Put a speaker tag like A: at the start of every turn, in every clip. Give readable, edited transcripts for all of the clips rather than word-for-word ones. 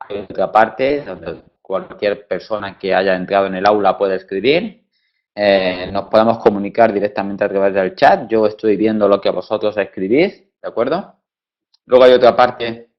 A: hay otra parte donde cualquier persona que haya entrado en el aula puede escribir. Nos podemos comunicar directamente a través del chat. Yo estoy viendo lo que vosotros escribís, ¿de acuerdo? Luego hay otra parte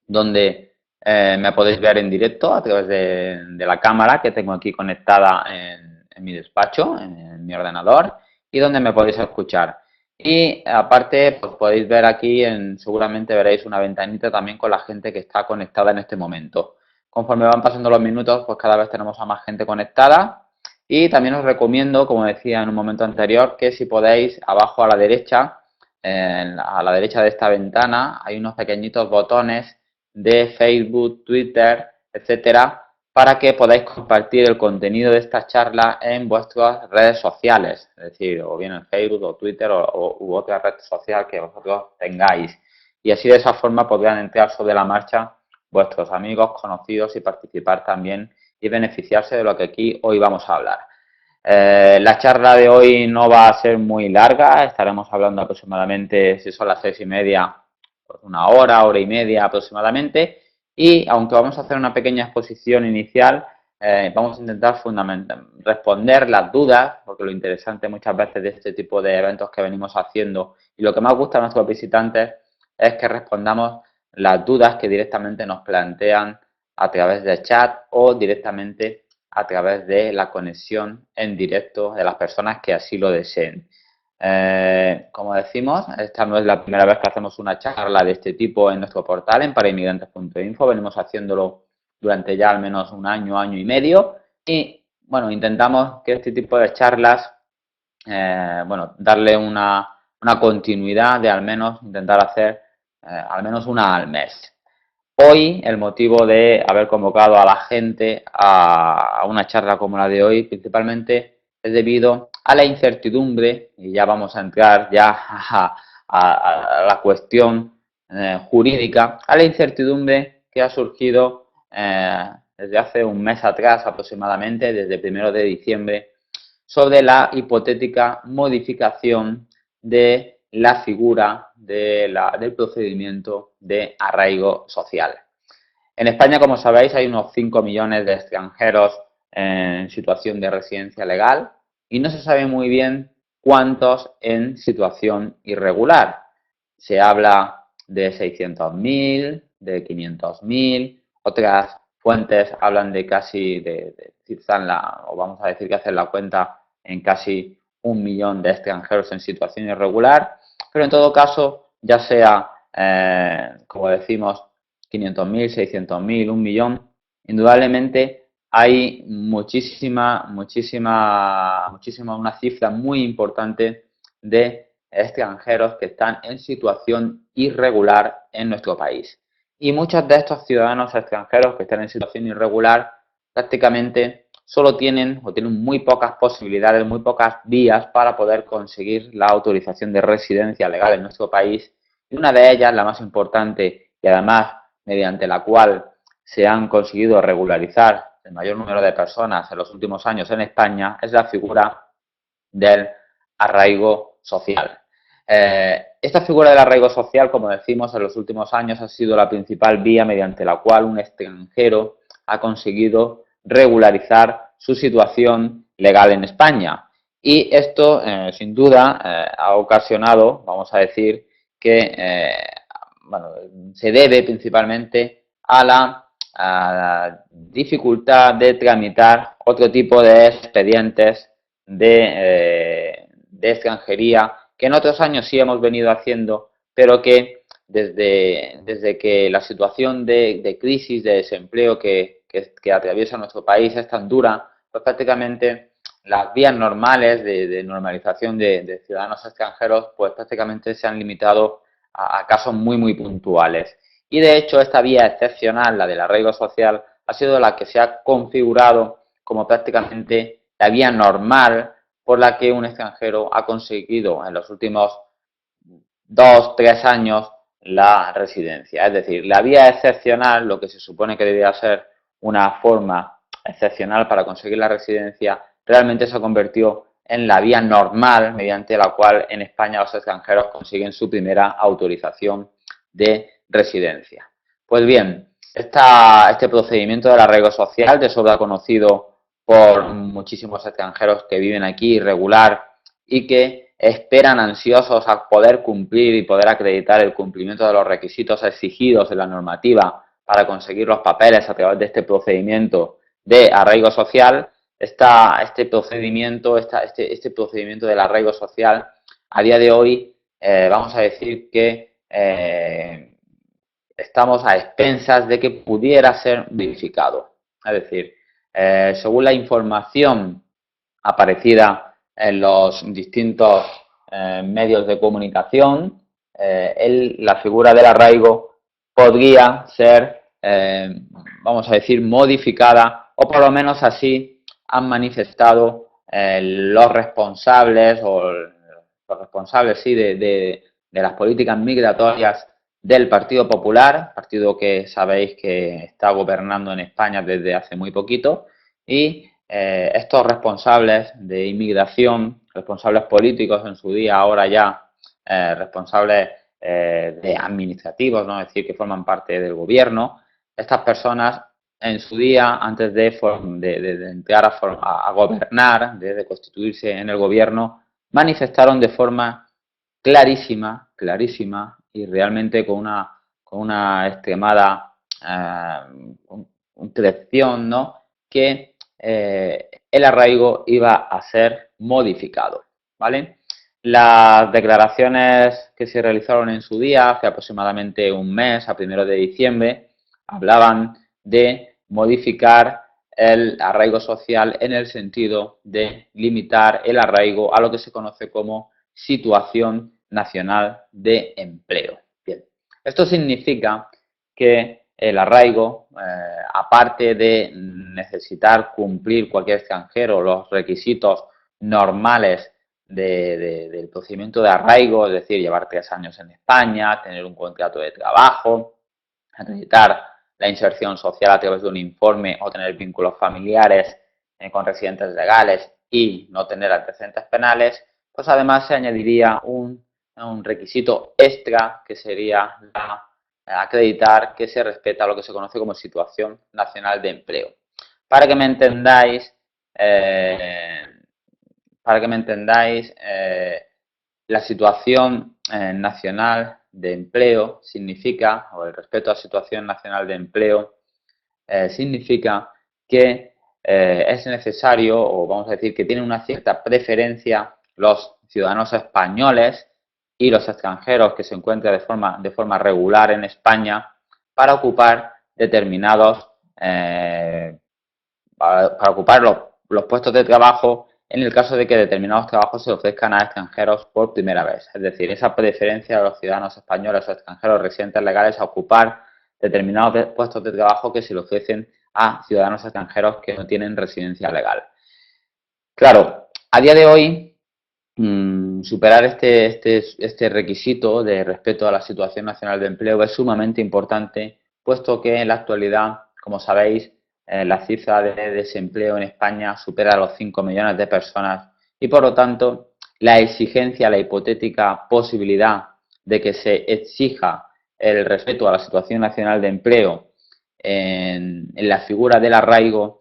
A: donde me podéis ver en directo a través de la cámara que tengo aquí conectada en mi despacho, en mi ordenador, y donde me podéis escuchar. Y aparte, pues podéis ver aquí, seguramente veréis una ventanita también con la gente que está conectada en este momento. Conforme van pasando los minutos, pues cada vez tenemos a más gente conectada. Y también os recomiendo, como decía en un momento anterior, que si podéis, abajo a la derecha de esta ventana hay unos pequeñitos botones de Facebook, Twitter, etcétera, para que podáis compartir el contenido de esta charla en vuestras redes sociales, es decir, o bien en Facebook o Twitter u otra red social que vosotros tengáis. Y así de esa forma podrán entrar sobre la marcha vuestros amigos, conocidos y participar también y beneficiarse de lo que aquí hoy vamos a hablar. La charla de hoy no va a ser muy larga, estaremos hablando aproximadamente, si son las 6:30, pues una hora y media aproximadamente, y aunque vamos a hacer una pequeña exposición inicial, vamos a intentar responder las dudas, porque lo interesante muchas veces de este tipo de eventos que venimos haciendo y lo que más gusta a nuestros visitantes es que respondamos las dudas que directamente nos plantean a través del chat o directamente a través de la conexión en directo de las personas que así lo deseen. Como decimos, esta no es la primera vez que hacemos una charla de este tipo en nuestro portal, en parainmigrantes.info. Venimos haciéndolo durante ya al menos un año, año y medio. Y, bueno, intentamos que este tipo de charlas, darle una continuidad de al menos intentar hacer al menos una al mes. Hoy el motivo de haber convocado a la gente a una charla como la de hoy principalmente es debido a la incertidumbre, y ya vamos a entrar ya a la cuestión jurídica, a la incertidumbre que ha surgido desde hace un mes atrás aproximadamente, desde el 1 de diciembre, sobre la hipotética modificación de la figura del procedimiento de arraigo social. En España, como sabéis, hay unos 5 millones de extranjeros en situación de residencia legal y no se sabe muy bien cuántos en situación irregular. Se habla de 600.000, de 500.000, otras fuentes hablan de casi, o vamos a decir que hacen la cuenta en casi 1 millón de extranjeros en situación irregular, pero en todo caso, ya sea, como decimos, 500.000, 600.000, 1 millón, indudablemente hay una cifra muy importante de extranjeros que están en situación irregular en nuestro país. Y muchos de estos ciudadanos extranjeros que están en situación irregular prácticamente solo tienen muy pocas posibilidades, muy pocas vías para poder conseguir la autorización de residencia legal en nuestro país. Y una de ellas, la más importante y además mediante la cual se han conseguido regularizar el mayor número de personas en los últimos años en España, es la figura del arraigo social. Esta figura del arraigo social, como decimos, en los últimos años ha sido la principal vía mediante la cual un extranjero ha conseguido regularizar su situación legal en España. Y esto, sin duda, ha ocasionado, vamos a decir, que se debe principalmente a la dificultad de tramitar otro tipo de expedientes de extranjería que en otros años sí hemos venido haciendo, pero que desde que la situación de crisis, de desempleo que atraviesa nuestro país es tan dura, pues prácticamente las vías normales de normalización de ciudadanos extranjeros pues prácticamente se han limitado a casos muy, muy puntuales. Y de hecho esta vía excepcional, la del arraigo social, ha sido la que se ha configurado como prácticamente la vía normal por la que un extranjero ha conseguido en los últimos 2-3 años la residencia. Es decir, la vía excepcional, lo que se supone que debería ser una forma excepcional para conseguir la residencia, realmente se convirtió en la vía normal mediante la cual en España los extranjeros consiguen su primera autorización de residencia. Pues bien, Este procedimiento del arraigo social, de sobra conocido por muchísimos extranjeros que viven aquí irregular y que esperan ansiosos a poder cumplir y poder acreditar el cumplimiento de los requisitos exigidos en la normativa para conseguir los papeles a través de este procedimiento de arraigo social. Este procedimiento del arraigo social, a día de hoy, vamos a decir que estamos a expensas de que pudiera ser modificado. Es decir, según la información aparecida en los distintos medios de comunicación, la figura del arraigo podría ser, vamos a decir, modificada, o por lo menos así han manifestado los responsables sí, de las políticas migratorias del Partido Popular, partido que sabéis que está gobernando en España desde hace muy poquito, y estos responsables de inmigración, responsables políticos en su día, ahora ya responsables de administrativos, ¿no? Es decir, que forman parte del gobierno, estas personas en su día, antes de entrar a gobernar, de constituirse en el gobierno, manifestaron de forma clarísima y realmente con una extremada dirección, ¿no? Que el arraigo iba a ser modificado, ¿vale? Las declaraciones que se realizaron en su día, hace aproximadamente un mes, a 1 de diciembre, hablaban de modificar el arraigo social en el sentido de limitar el arraigo a lo que se conoce como situación nacional de empleo. Bien, esto significa que el arraigo, aparte de necesitar cumplir cualquier extranjero los requisitos normales del procedimiento de arraigo, es decir, llevar 3 años en España, tener un contrato de trabajo, acreditar la inserción social a través de un informe o tener vínculos familiares con residentes legales y no tener antecedentes penales, pues además se añadiría un requisito extra que sería acreditar que se respeta lo que se conoce como situación nacional de empleo. Para que me entendáis, eh, la situación nacional de empleo significa, o el respeto a la situación nacional de empleo, significa que es necesario, o vamos a decir que tienen una cierta preferencia los ciudadanos españoles y los extranjeros que se encuentran de forma regular en España para ocupar determinados, para ocupar los puestos de trabajo en el caso de que determinados trabajos se ofrezcan a extranjeros por primera vez. Es decir, esa preferencia de los ciudadanos españoles o extranjeros residentes legales a ocupar determinados puestos de trabajo que se le ofrecen a ciudadanos extranjeros que no tienen residencia legal. Claro, a día de hoy, superar este requisito de respeto a la situación nacional de empleo es sumamente importante, puesto que en la actualidad, como sabéis, la cifra de desempleo en España supera los 5 millones de personas y, por lo tanto, la exigencia, la hipotética posibilidad de que se exija el respeto a la situación nacional de empleo en la figura del arraigo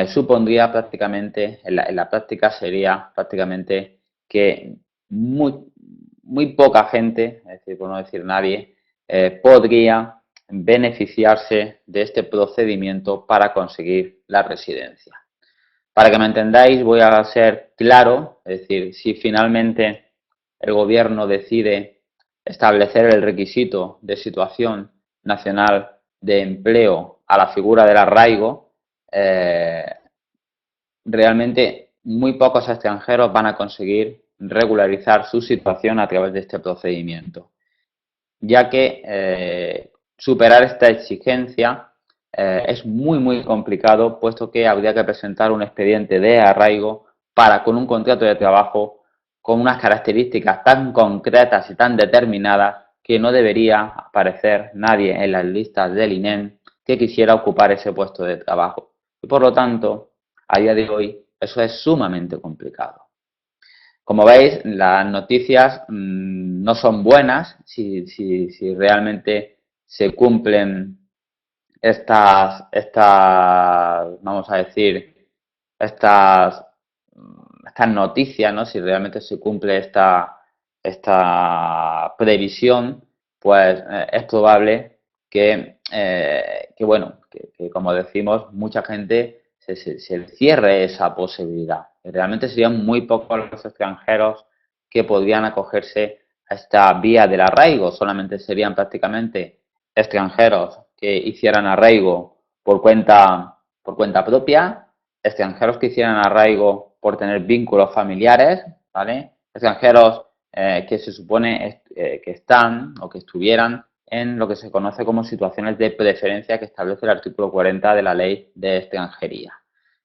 A: supondría prácticamente, en la práctica sería prácticamente que muy poca gente, es decir, por no decir nadie, podría beneficiarse de este procedimiento para conseguir la residencia. Para que me entendáis, voy a ser claro, es decir, si finalmente el gobierno decide establecer el requisito de situación nacional de empleo a la figura del arraigo, eh, realmente muy pocos extranjeros van a conseguir regularizar su situación a través de este procedimiento, ya que superar esta exigencia es muy complicado, puesto que habría que presentar un expediente de arraigo con un contrato de trabajo con unas características tan concretas y tan determinadas que no debería aparecer nadie en las listas del INEM que quisiera ocupar ese puesto de trabajo. Y por lo tanto, a día de hoy, eso es sumamente complicado. Como veis, las noticias no son buenas si realmente se cumplen vamos a decir, estas, estas noticias, ¿no? Si realmente se cumple esta previsión, pues es probable que bueno, que como decimos, mucha gente se cierre esa posibilidad. Realmente serían muy pocos los extranjeros que podrían acogerse a esta vía del arraigo, solamente serían prácticamente extranjeros que hicieran arraigo por cuenta propia, extranjeros que hicieran arraigo por tener vínculos familiares, ¿vale? Extranjeros que se supone que están o que estuvieran en lo que se conoce como situaciones de preferencia que establece el artículo 40 de la Ley de Extranjería.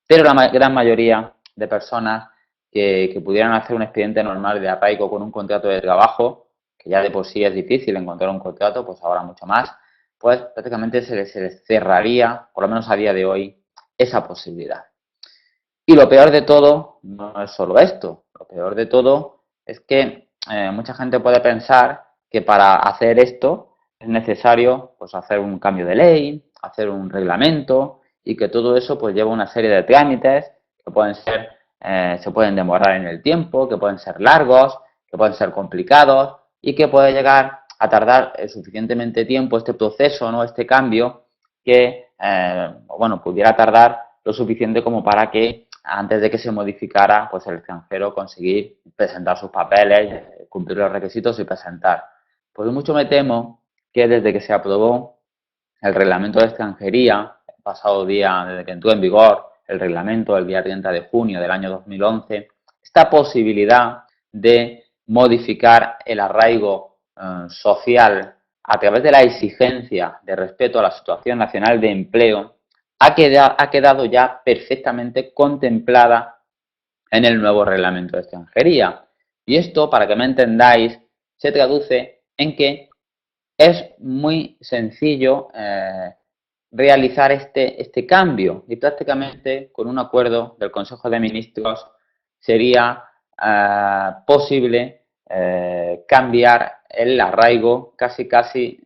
A: Pero la gran mayoría de personas que pudieran hacer un expediente normal de arraigo con un contrato de trabajo, que ya de por sí es difícil encontrar un contrato, pues ahora mucho más, pues prácticamente se les cerraría, por lo menos a día de hoy, esa posibilidad. Y lo peor de todo no es solo esto, lo peor de todo es que mucha gente puede pensar que para hacer esto es necesario pues hacer un cambio de ley, hacer un reglamento y que todo eso pues lleva una serie de trámites que pueden ser, se pueden demorar en el tiempo, que pueden ser largos, que pueden ser complicados y que puede llegar a tardar suficientemente tiempo este proceso, ¿no? Este cambio que bueno, pudiera tardar lo suficiente como para que antes de que se modificara, pues el extranjero conseguir presentar sus papeles, cumplir los requisitos y presentar. Pues mucho me temo que desde que se aprobó el reglamento de extranjería, el pasado día, desde que entró en vigor el reglamento, el día 30 de junio del año 2011, esta posibilidad de modificar el arraigo social a través de la exigencia de respeto a la situación nacional de empleo ha quedado ya perfectamente contemplada en el nuevo reglamento de extranjería. Y esto, para que me entendáis, se traduce en que es muy sencillo realizar este cambio y prácticamente con un acuerdo del Consejo de Ministros sería posible cambiar el arraigo casi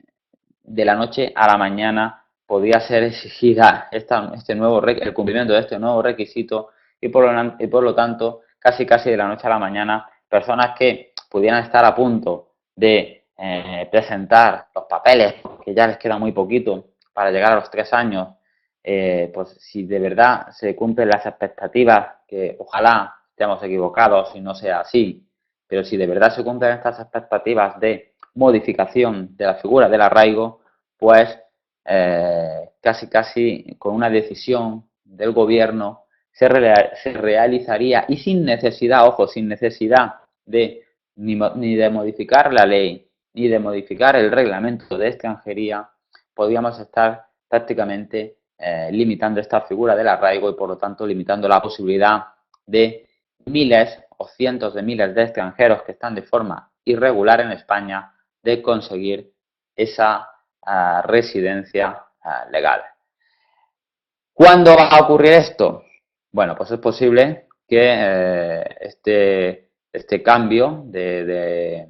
A: de la noche a la mañana podía ser exigida el cumplimiento de este nuevo requisito y por lo tanto casi de la noche a la mañana personas que pudieran estar a punto de presentar los papeles, que ya les queda muy poquito para llegar a los 3 años, pues si de verdad se cumplen las expectativas, que ojalá estemos equivocados y no sea así, pero si de verdad se cumplen estas expectativas de modificación de la figura del arraigo, pues casi con una decisión del gobierno se realizaría y sin necesidad, ojo, sin necesidad de ni de modificar la ley ni de modificar el reglamento de extranjería, podríamos estar prácticamente limitando esta figura del arraigo y por lo tanto limitando la posibilidad de miles o cientos de miles de extranjeros que están de forma irregular en España de conseguir esa residencia legal. ¿Cuándo va a ocurrir esto? Bueno, pues es posible que este cambio de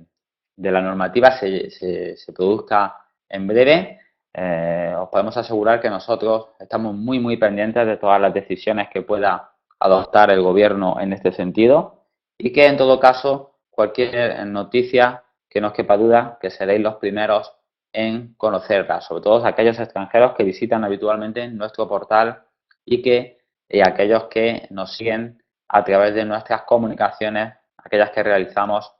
A: la normativa se produzca en breve. Os podemos asegurar que nosotros estamos muy pendientes de todas las decisiones que pueda adoptar el gobierno en este sentido y que en todo caso cualquier noticia que no os quepa duda que seréis los primeros en conocerla, sobre todo aquellos extranjeros que visitan habitualmente nuestro portal y aquellos que nos siguen a través de nuestras comunicaciones, aquellas que realizamos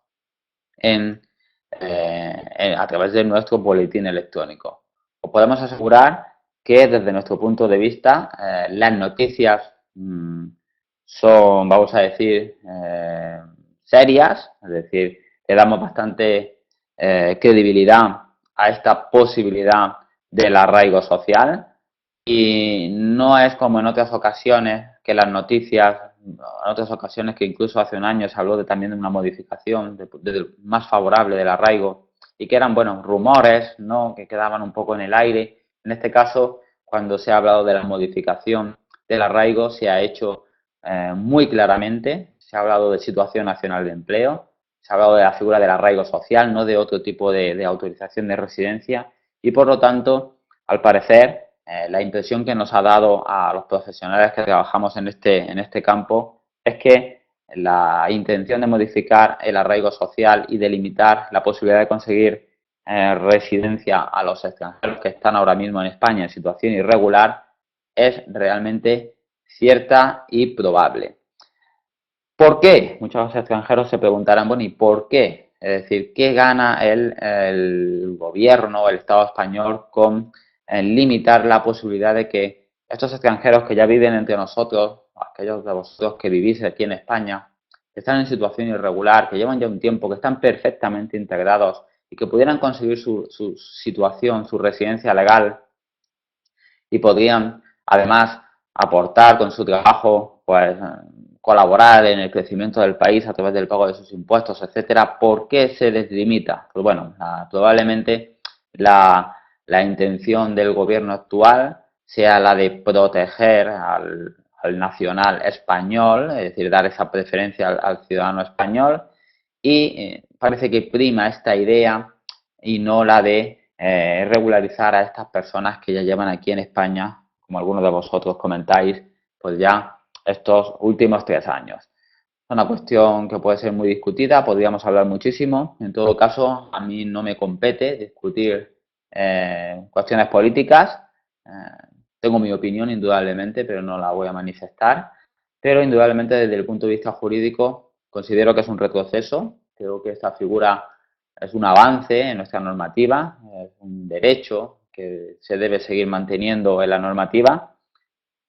A: a través de nuestro boletín electrónico. Os podemos asegurar que desde nuestro punto de vista las noticias son, vamos a decir, serias, es decir, le damos bastante credibilidad a esta posibilidad del arraigo social y no es como en otras ocasiones que las noticias, en otras ocasiones que incluso hace un año se habló también de una modificación más favorable del arraigo y que eran, bueno, rumores, ¿no?, que quedaban un poco en el aire. En este caso, cuando se ha hablado de la modificación del arraigo, se ha hecho muy claramente, se ha hablado de situación nacional de empleo, se ha hablado de la figura del arraigo social, no de otro tipo de autorización de residencia y por lo tanto, al parecer, la impresión que nos ha dado a los profesionales que trabajamos en este campo es que la intención de modificar el arraigo social y de limitar la posibilidad de conseguir residencia a los extranjeros que están ahora mismo en España en situación irregular es realmente cierta y probable. ¿Por qué? Muchos extranjeros se preguntarán, bueno, ¿y por qué? Es decir, ¿qué gana el gobierno, el Estado español con limitar la posibilidad de que estos extranjeros que ya viven entre nosotros, aquellos de vosotros que vivís aquí en España, que están en situación irregular, que llevan ya un tiempo, que están perfectamente integrados y que pudieran conseguir su situación, su residencia legal y podrían además aportar con su trabajo, pues colaborar en el crecimiento del país a través del pago de sus impuestos, etcétera? ¿Por qué se les limita? Pues bueno, probablemente la intención del gobierno actual sea la de proteger al nacional español, es decir, dar esa preferencia al ciudadano español, y parece que prima esta idea y no la de regularizar a estas personas que ya llevan aquí en España, como algunos de vosotros comentáis, pues ya estos últimos 3 años. Es una cuestión que puede ser muy discutida, podríamos hablar muchísimo. En todo caso, a mí no me compete discutir cuestiones políticas. Tengo mi opinión, indudablemente, pero no la voy a manifestar. Pero indudablemente desde el punto de vista jurídico considero que es un retroceso. Creo que esta figura es un avance en nuestra normativa, es un derecho que se debe seguir manteniendo en la normativa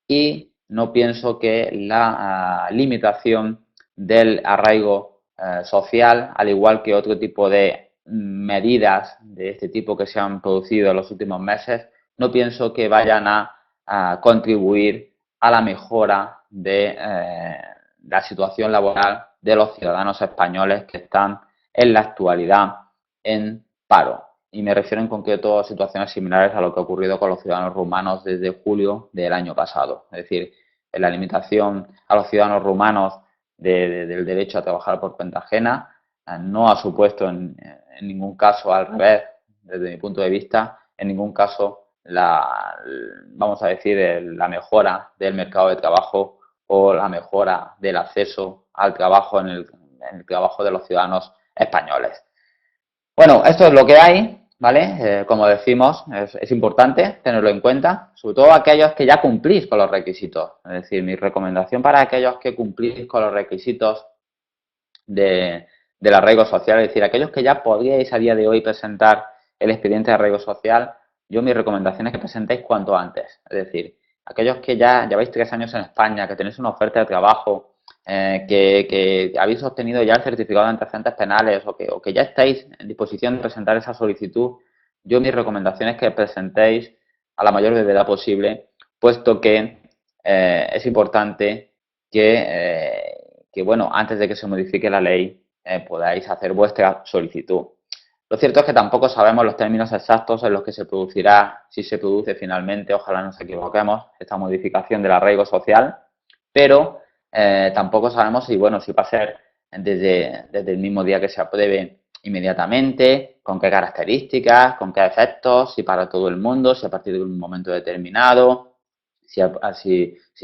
A: y no pienso que la limitación del arraigo social, al igual que otro tipo de medidas de este tipo que se han producido en los últimos meses, no pienso que vayan a contribuir a la mejora de la situación laboral de los ciudadanos españoles que están en la actualidad en paro. Y me refiero en concreto a situaciones similares a lo que ha ocurrido con los ciudadanos rumanos desde julio del año pasado. Es decir, la limitación a los ciudadanos rumanos del derecho a trabajar por cuenta ajena no ha supuesto en ningún caso, al revés, desde mi punto de vista, en ningún caso vamos a decir, la mejora del mercado de trabajo o la mejora del acceso al trabajo en el trabajo de los ciudadanos españoles. Bueno, esto es lo que hay, ¿vale? Como decimos, es importante tenerlo en cuenta, sobre todo aquellos que ya cumplís con los requisitos. Es decir, mi recomendación para aquellos que cumplís con los requisitos del arraigo social, es decir, aquellos que ya podríais a día de hoy presentar el expediente de arraigo social, yo mi recomendación es que presentéis cuanto antes. Es decir, aquellos que ya lleváis 3 años en España, que tenéis una oferta de trabajo, que habéis obtenido ya el certificado de antecedentes penales o que ya estáis en disposición de presentar esa solicitud, yo mi recomendación es que presentéis a la mayor brevedad posible, puesto que es importante que, bueno, antes de que se modifique la ley, podáis hacer vuestra solicitud. Lo cierto es que tampoco sabemos los términos exactos en los que se producirá, si se produce finalmente, ojalá no nos equivoquemos, esta modificación del arraigo social, pero tampoco sabemos si, bueno, si va a ser desde el mismo día que se apruebe inmediatamente, con qué características, con qué efectos, si para todo el mundo, si a partir de un momento determinado, si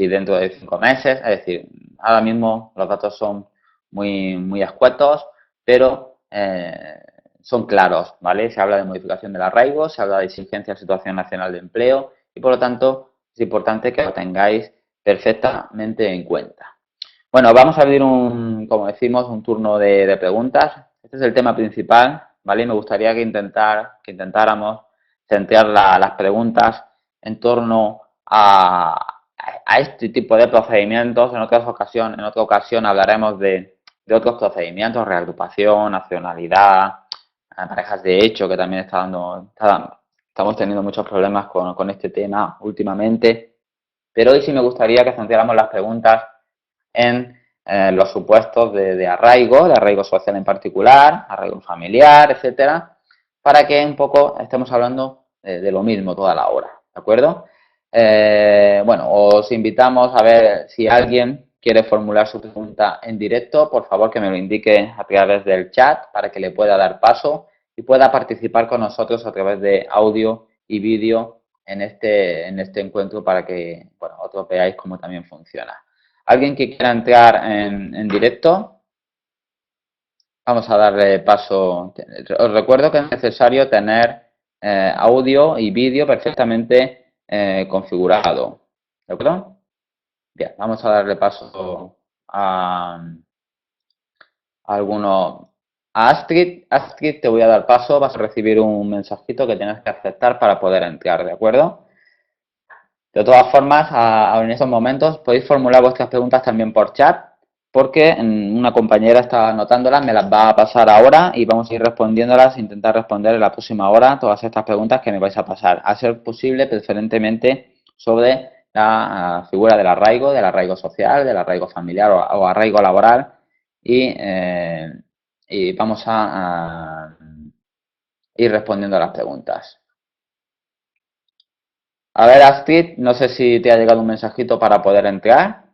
A: dentro de 5 meses. Es decir, ahora mismo los datos son muy escuetos, pero son claros, ¿vale? Se habla de modificación del arraigo, se habla de exigencia de situación nacional de empleo y, por lo tanto, es importante que lo tengáis perfectamente en cuenta. Bueno, vamos a abrir como decimos, un turno de preguntas. Este es el tema principal, ¿vale? Me gustaría que intentáramos centrar las preguntas en torno a este tipo de procedimientos. En otra ocasión hablaremos de otros procedimientos, reagrupación, nacionalidad, parejas de hecho, que también estamos teniendo muchos problemas con este tema últimamente. Pero hoy sí me gustaría que centráramos las preguntas en los supuestos de arraigo social en particular, arraigo familiar, etcétera, para que un poco estemos hablando de lo mismo toda la hora, ¿de acuerdo? Bueno, os invitamos a ver si alguien quiere formular su pregunta en directo, por favor que me lo indique a través del chat para que le pueda dar paso y pueda participar con nosotros a través de audio y vídeo en este encuentro para que, bueno, otros veáis cómo también funciona. ¿Alguien que quiera entrar en directo? Vamos a darle paso. Os recuerdo que es necesario tener audio y vídeo perfectamente configurado. ¿De acuerdo? Bien, vamos a darle paso a algunos. A Astrid. Astrid, te voy a dar paso. Vas a recibir un mensajito que tienes que aceptar para poder entrar. ¿De acuerdo? De todas formas, en estos momentos podéis formular vuestras preguntas también por chat, porque una compañera está anotándolas, me las va a pasar ahora y vamos a ir respondiéndolas, intentar responder en la próxima hora todas estas preguntas que me vais a pasar, a ser posible preferentemente sobre la figura del arraigo social, del arraigo familiar o arraigo laboral y vamos a ir respondiendo a las preguntas. A ver, Astrid, no sé si te ha llegado un mensajito para poder entrar.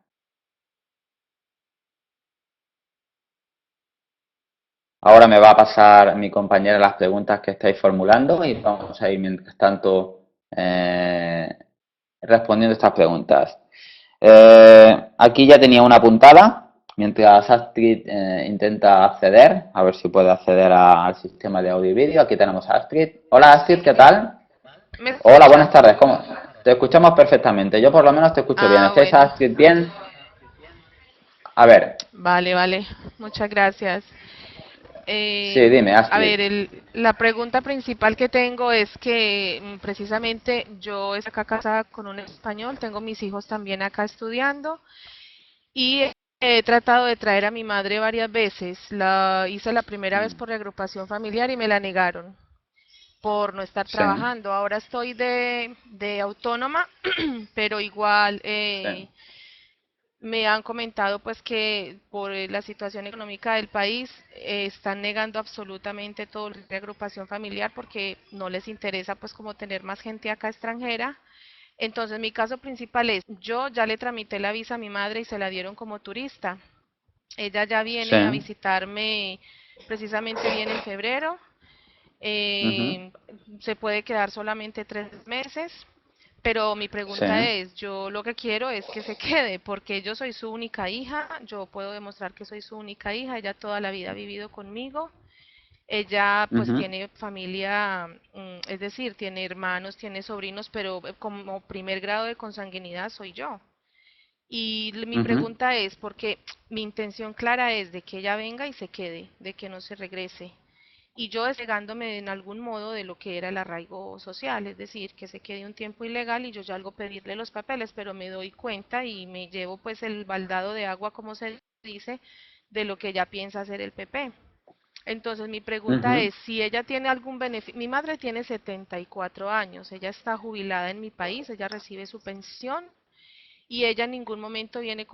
A: Ahora me va a pasar mi compañera las preguntas que estáis formulando y vamos a ir mientras tanto respondiendo estas preguntas. Aquí ya tenía una apuntada, mientras Astrid intenta acceder, a ver si puede acceder al sistema de audio y vídeo. Aquí tenemos a Astrid. Hola Astrid, ¿qué tal? Hola, buenas tardes. ¿Cómo? Te escuchamos perfectamente. Yo por lo menos te escucho bien. ¿Estáis
B: Bueno.
A: Astrid bien? A ver.
B: Vale, vale. Muchas gracias.
A: Sí, dime,
B: A
A: Astrid.
B: ver, la pregunta principal que tengo es que precisamente yo estoy acá casada con un español, tengo mis hijos también acá estudiando y he tratado de traer a mi madre varias veces. La hice la primera vez por reagrupación familiar y me la negaron por no estar
A: Sí,
B: trabajando. Ahora estoy de autónoma, pero igual
A: sí.
B: me han comentado pues que por la situación económica del país están negando absolutamente todo la reagrupación familiar porque no les interesa pues como tener más gente acá extranjera. Entonces mi caso principal es, yo ya le tramité la visa a mi madre y se la dieron como turista. Ella ya
A: Sí.
B: viene a visitarme, precisamente viene en febrero.
A: Ujú.
B: eh, Se puede quedar solamente 3 meses, pero mi
A: Sí.
B: pregunta es, yo lo que quiero es que se quede, porque yo soy su única hija, yo puedo demostrar que soy su única hija, ella toda la vida ha vivido conmigo, ella pues
A: Ujú.
B: tiene familia, es decir, tiene hermanos, tiene sobrinos, pero como primer grado de consanguinidad soy yo. Y mi
A: Ujú.
B: pregunta es, porque mi intención clara es de que ella venga y se quede, de que no se regrese. Y yo despegándome en algún modo de lo que era el arraigo social, es decir, que se quede un tiempo ilegal y yo ya algo pedirle los papeles, pero me doy cuenta y me llevo pues el baldado de agua, como se dice, de lo que ella piensa hacer el PP. Entonces mi pregunta
A: Ujú.
B: es si ella tiene algún beneficio. Mi madre tiene 74 años, ella está jubilada en mi país, ella recibe su pensión y ella en ningún momento viene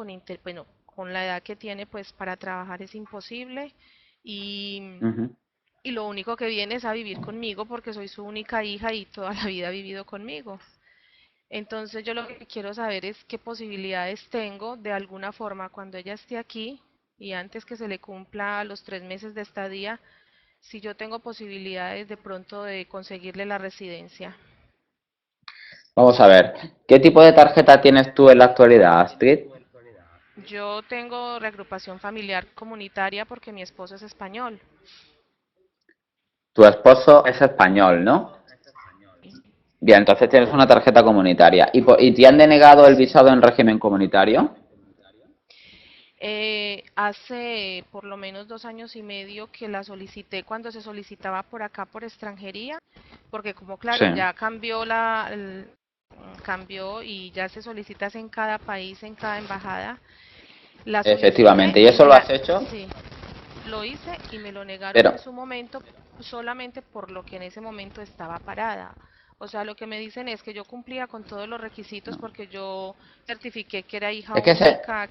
B: bueno, con la edad que tiene pues para trabajar es imposible y
A: Ujú.
B: y lo único que viene es a vivir conmigo porque soy su única hija y toda la vida ha vivido conmigo. Entonces yo lo que quiero saber es qué posibilidades tengo de alguna forma cuando ella esté aquí y antes que se le cumpla los 3 meses de estadía, si yo tengo posibilidades de pronto de conseguirle la residencia.
A: Vamos a ver, ¿qué tipo de tarjeta tienes tú en la actualidad, Astrid?
B: Yo tengo reagrupación familiar comunitaria porque mi esposo es español.
A: Tu esposo es español, ¿no? Bien, entonces tienes una tarjeta comunitaria. ¿Y te han denegado el visado en régimen comunitario?
B: Hace por lo menos 2 años y medio que la solicité cuando se solicitaba por acá por extranjería, porque como
A: Sí,
B: claro, ya cambió cambió y ya se solicita en cada país, en cada embajada. La solicité
A: efectivamente. ¿Y
B: y
A: eso
B: me
A: lo
B: la,
A: has hecho?
B: sí, lo hice y me lo negaron
A: Pero,
B: en su momento solamente por lo que en ese momento estaba parada. O sea, lo que me dicen es que yo cumplía con todos los requisitos
A: no.
B: porque yo certifiqué que era hija
A: Es que
B: única,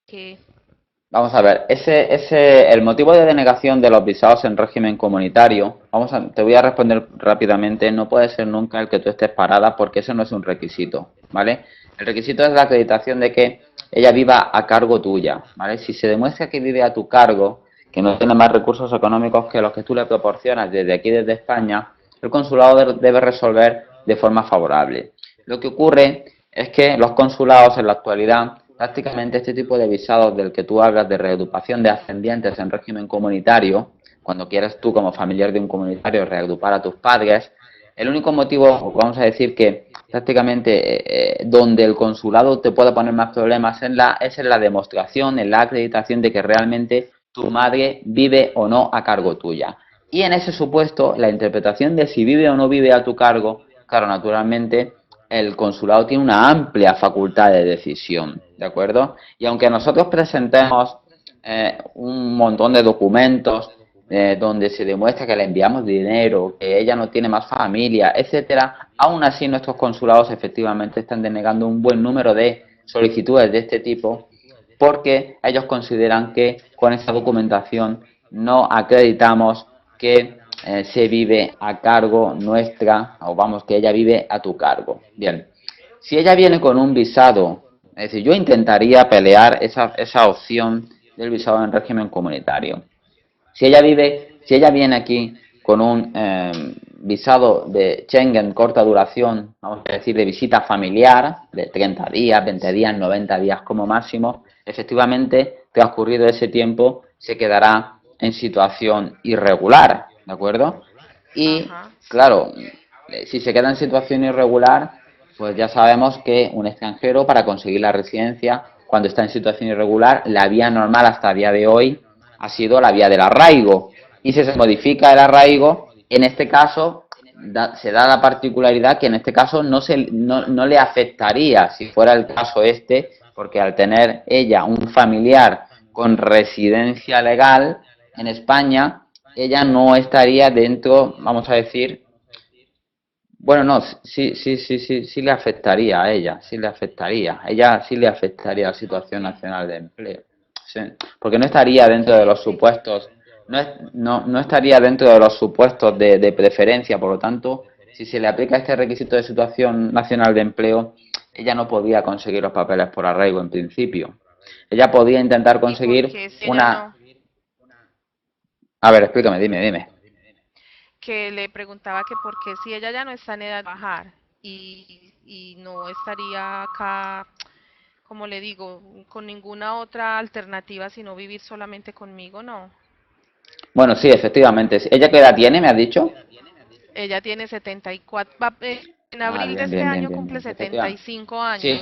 B: que
A: vamos a ver, el motivo de denegación de los visados en régimen comunitario, te voy a responder rápidamente, no puede ser nunca el que tú estés parada porque eso no es un requisito, ¿vale? El requisito es la acreditación de que ella viva a cargo tuya, ¿vale? Si se demuestra que vive a tu cargo, que no tiene más recursos económicos que los que tú le proporcionas desde aquí, desde España, el consulado debe resolver de forma favorable. Lo que ocurre es que los consulados en la actualidad, prácticamente este tipo de visados del que tú hablas de reagrupación de ascendientes en régimen comunitario, cuando quieres tú como familiar de un comunitario reagrupar a tus padres, el único motivo, vamos a decir que prácticamente donde el consulado te puede poner más problemas es en la demostración, en la acreditación de que realmente tu madre vive o no a cargo tuya. Y en ese supuesto, la interpretación de si vive o no vive a tu cargo, claro, naturalmente el consulado tiene una amplia facultad de decisión, ¿de acuerdo? Y aunque nosotros presentemos un montón de documentos donde se demuestra que le enviamos dinero, que ella no tiene más familia, etcétera, aún así nuestros consulados efectivamente están denegando un buen número de solicitudes de este tipo porque ellos consideran que con esta documentación no acreditamos que se vive a cargo nuestra, o vamos, que ella vive a tu cargo. Bien, si ella viene con un visado, es decir, yo intentaría pelear esa opción del visado en régimen comunitario. Si ella viene aquí con un visado de Schengen corta duración, vamos a decir de visita familiar, de 30 días, 20 días, 90 días como máximo, efectivamente, transcurrido ese tiempo, se quedará en situación irregular, ¿de acuerdo? Y,
B: Ajá, sí.
A: claro, si se queda en situación irregular, pues ya sabemos que un extranjero para conseguir la residencia, cuando está en situación irregular, la vía normal hasta el día de hoy ha sido la vía del arraigo. Y si se modifica el arraigo, en este caso se da la particularidad que en este caso no le afectaría, si fuera el caso este, porque al tener ella un familiar con residencia legal en España, ella no estaría dentro, vamos a decir, bueno, no, sí le afectaría a ella, sí le afectaría. Ella sí le afectaría la situación
B: Ok,
A: nacional de empleo. Sí, porque no estaría dentro de
B: ok,
A: los
B: ok.
A: supuestos, no estaría dentro de los supuestos de preferencia, por lo tanto, si se le aplica este requisito de situación nacional de empleo, ella no podía conseguir los papeles por arraigo en principio. Ella podía intentar
B: ¿Y por
A: conseguir
B: qué si ella
A: una...
B: no?
A: A ver, explícame, dime.
B: Que le preguntaba que por qué si ella ya no está en edad de trabajar y no estaría acá, como le digo, con ninguna otra alternativa sino vivir solamente conmigo, no.
A: Bueno, sí, efectivamente. ¿Ella qué edad tiene, me has dicho?
B: Ella tiene 74, en
A: Ah,
B: abril de este año cumple
A: efectivamente.
B: 75
A: Si
B: años.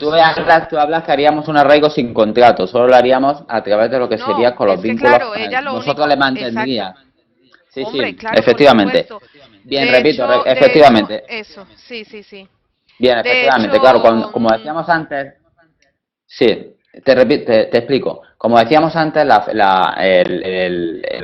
A: tú hablas que haríamos un arraigo sin contrato, solo lo haríamos a través de lo que sería
B: No,
A: con los
B: es que
A: vínculos,
B: claro, ella lo
A: vosotros
B: único,
A: le
B: exacto.
A: mantendrías. Sí,
B: Hombre,
A: sí,
B: claro, por
A: efectivamente.
B: supuesto.
A: Bien, repito,
B: De hecho,
A: efectivamente.
B: eso, sí, sí, sí.
A: Bien,
B: De
A: efectivamente, claro,
B: hecho,
A: como decíamos antes, sí, te repito, te explico. Como decíamos antes, el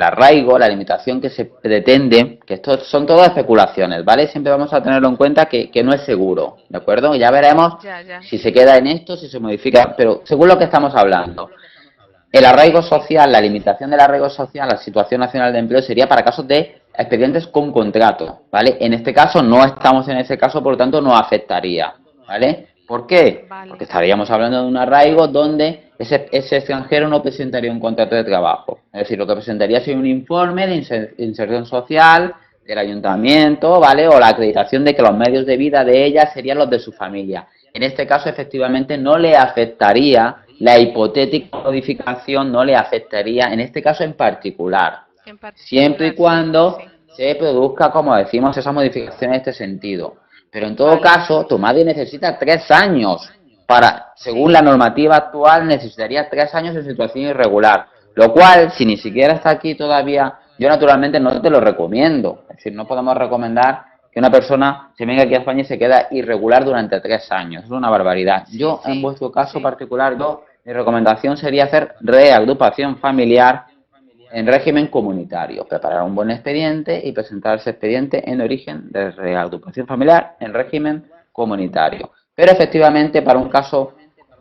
A: arraigo, la limitación que se pretende, que esto son todas especulaciones, ¿vale? Siempre vamos a tenerlo en cuenta que no es seguro, ¿de acuerdo? Ya veremos
B: ya, ya.
A: si se queda en esto, si se modifica, pero según lo que estamos hablando, el arraigo
B: Sí, sí.
A: social, la limitación del arraigo social, la situación nacional de empleo sería para casos de expedientes con contrato, ¿vale? En este caso no estamos en ese caso, por lo tanto no afectaría, ¿vale? ¿Por qué? Porque
B: Vale.
A: estaríamos hablando de un arraigo donde ese extranjero no presentaría un contrato de trabajo. Es decir, lo que presentaría sería un informe de inserción social del ayuntamiento, ¿vale? O la acreditación de que los medios de vida de ella serían los de su familia. En este caso, efectivamente, no le afectaría la hipotética modificación, no le afectaría, en este caso en particular,
B: En
A: siempre y
B: particular, sí, sí,
A: cuando
B: sí.
A: se produzca, como decimos, esa modificación en este sentido. Pero en todo
B: Vale.
A: caso, tu madre necesita 3 años para, según
B: Sí.
A: la normativa actual, necesitaría 3 años en situación irregular. Lo cual, si ni
B: Ujú.
A: siquiera está aquí todavía, yo naturalmente no te lo recomiendo. Es decir, no podemos recomendar que una persona se venga aquí a España y se queda irregular durante 3 años. Es una barbaridad.
B: Sí,
A: Yo, en
B: sí,
A: vuestro caso
B: sí.
A: particular, mi recomendación sería hacer reagrupación familiar en régimen comunitario, preparar un buen expediente y presentar ese expediente en origen de reagrupación familiar en régimen comunitario. Pero efectivamente, para un caso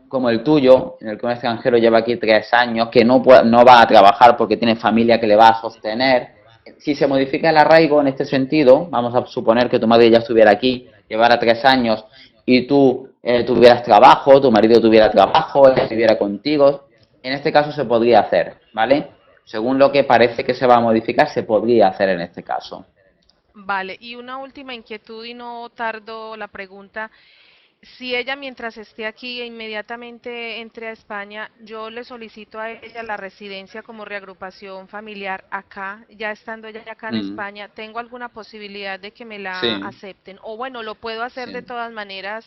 A: como el tuyo, en el que un extranjero lleva aquí 3 años, que no va a trabajar porque tiene familia que le va a sostener, si se modifica el arraigo en este sentido, vamos a suponer que tu madre ya estuviera aquí, llevara 3 años y tú tuvieras trabajo, tu marido tuviera trabajo, él estuviera contigo, en este caso se podría hacer, ¿vale? Según lo que parece que se va a modificar, se podría hacer en este caso.
B: Vale. Y una última inquietud y no tardo la pregunta. si ella mientras esté aquí e inmediatamente entre a España, yo le solicito a ella la residencia como reagrupación familiar acá, ya estando ella acá en
A: Mm,
B: España, ¿tengo alguna posibilidad de que me la
A: sí,
B: acepten? O bueno, lo puedo hacer de
A: sí.
B: todas maneras.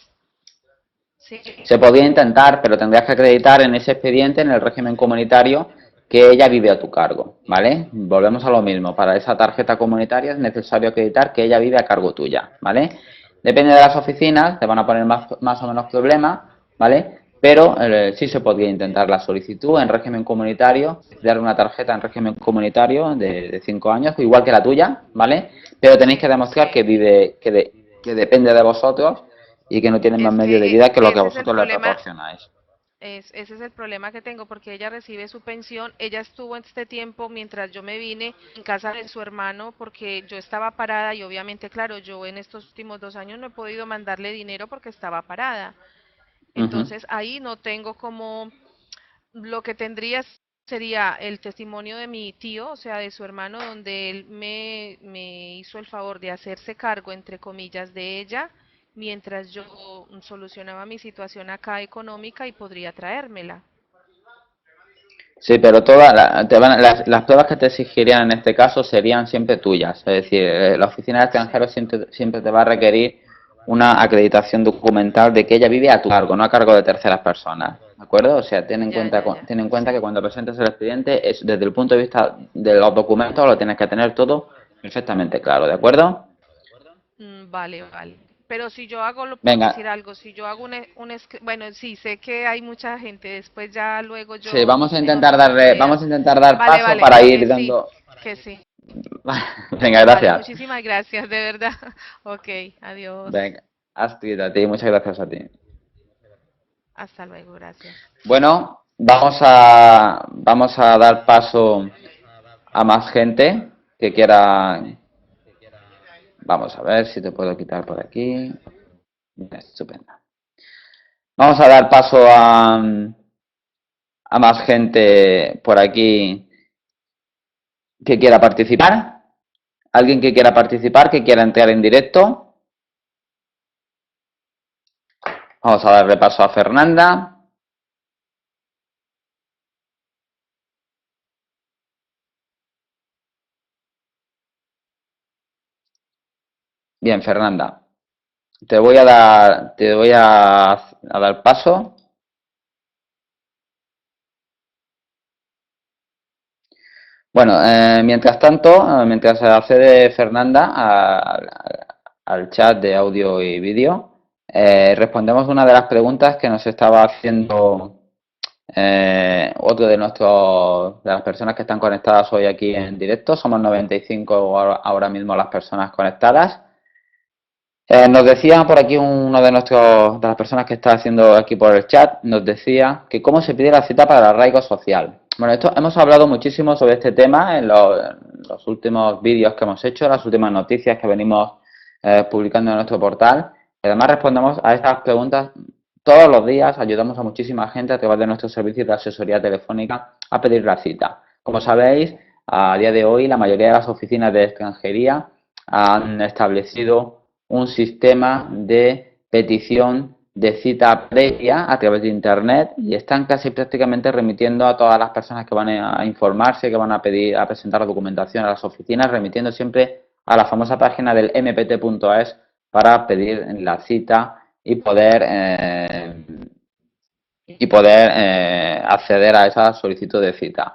B: Sí,
A: Se podría intentar, pero tendrías que acreditar en ese expediente, en el régimen comunitario, que ella vive a tu cargo, ¿vale? Volvemos a lo mismo. Para esa tarjeta comunitaria es necesario acreditar que ella vive a cargo tuya, ¿vale? Depende de las oficinas, te van a poner más o menos problemas, ¿vale? Pero sí se podría intentar la solicitud en régimen comunitario, dar una tarjeta en régimen comunitario de 5 años, igual que la tuya, ¿vale? Pero tenéis que
B: sí,
A: demostrar que vive, que depende de vosotros y que no tienen más
B: es
A: medio de
B: que
A: vida que lo que
B: ese es el
A: vosotros le
B: problema.
A: proporcionáis.
B: Ese es el problema que tengo porque ella recibe su pensión. Ella estuvo en este tiempo mientras yo me vine en casa de su hermano porque yo estaba parada y obviamente, claro, yo en estos últimos 2 años no he podido mandarle dinero porque estaba parada.
A: Ujú.
B: Entonces ahí no tengo como, lo que tendría sería el testimonio de mi tío, o sea, de su hermano, donde él me hizo el favor de hacerse cargo, entre comillas, de ella, mientras yo solucionaba mi situación acá económica y podría traérmela.
A: Sí, pero las pruebas que te exigirían en este caso serían siempre tuyas. Es decir, la oficina de
B: Sí,
A: extranjeros siempre te va a requerir una acreditación documental de que ella vive a tu cargo, no a cargo de terceras personas. ¿De acuerdo? O sea,
B: ya, ya, ya,
A: ten en cuenta que
B: sí.
A: cuando presentes el expediente, desde el punto de vista de los documentos, lo tienes que tener todo perfectamente claro. ¿De acuerdo?
B: Vale, vale. Pero si yo hago, por decir
A: Venga,
B: algo, si yo hago bueno, sí, sé que hay mucha gente, después ya luego
A: sí,
B: yo en otra
A: vamos
B: oportunidad.
A: a intentar dar
B: Vale,
A: paso
B: vale,
A: para ir
B: que sí,
A: dando.
B: que sí.
A: Venga,
B: Vale,
A: gracias.
B: muchísimas gracias, de verdad. Ok, adiós.
A: Venga, Astrid, a ti, muchas gracias a ti.
B: Hasta luego, gracias.
A: Bueno, vamos a dar paso a más gente que quiera. Vamos a ver si te puedo quitar por aquí. Estupendo. Vamos a dar paso a más gente por aquí que quiera participar. ¿Alguien que quiera participar, que quiera entrar en directo? Vamos a darle paso a Fernanda. Bien, Fernanda. Te voy a dar paso. Bueno, mientras tanto, mientras accede Fernanda al chat de audio y vídeo, respondemos una de las preguntas que nos estaba haciendo otro de las personas que están conectadas hoy aquí en directo. Somos 95 ahora mismo las personas conectadas. Nos decía por aquí uno de las personas que está haciendo aquí por el chat, nos decía que cómo se pide la cita para el arraigo social. Bueno, esto hemos hablado muchísimo sobre este tema en los últimos vídeos que hemos hecho, las últimas noticias que venimos publicando en nuestro portal. Y además respondemos a estas preguntas todos los días, ayudamos a muchísima gente a través de nuestros servicios de asesoría telefónica a pedir la cita. Como sabéis, a día de hoy la mayoría de las oficinas de extranjería han establecido un sistema de petición de cita previa a través de Internet y están casi prácticamente remitiendo a todas las personas que van a informarse, que van a pedir, a presentar la documentación a las oficinas, remitiendo siempre a la famosa página del mpt.es para pedir la cita y poder acceder a esa solicitud de cita.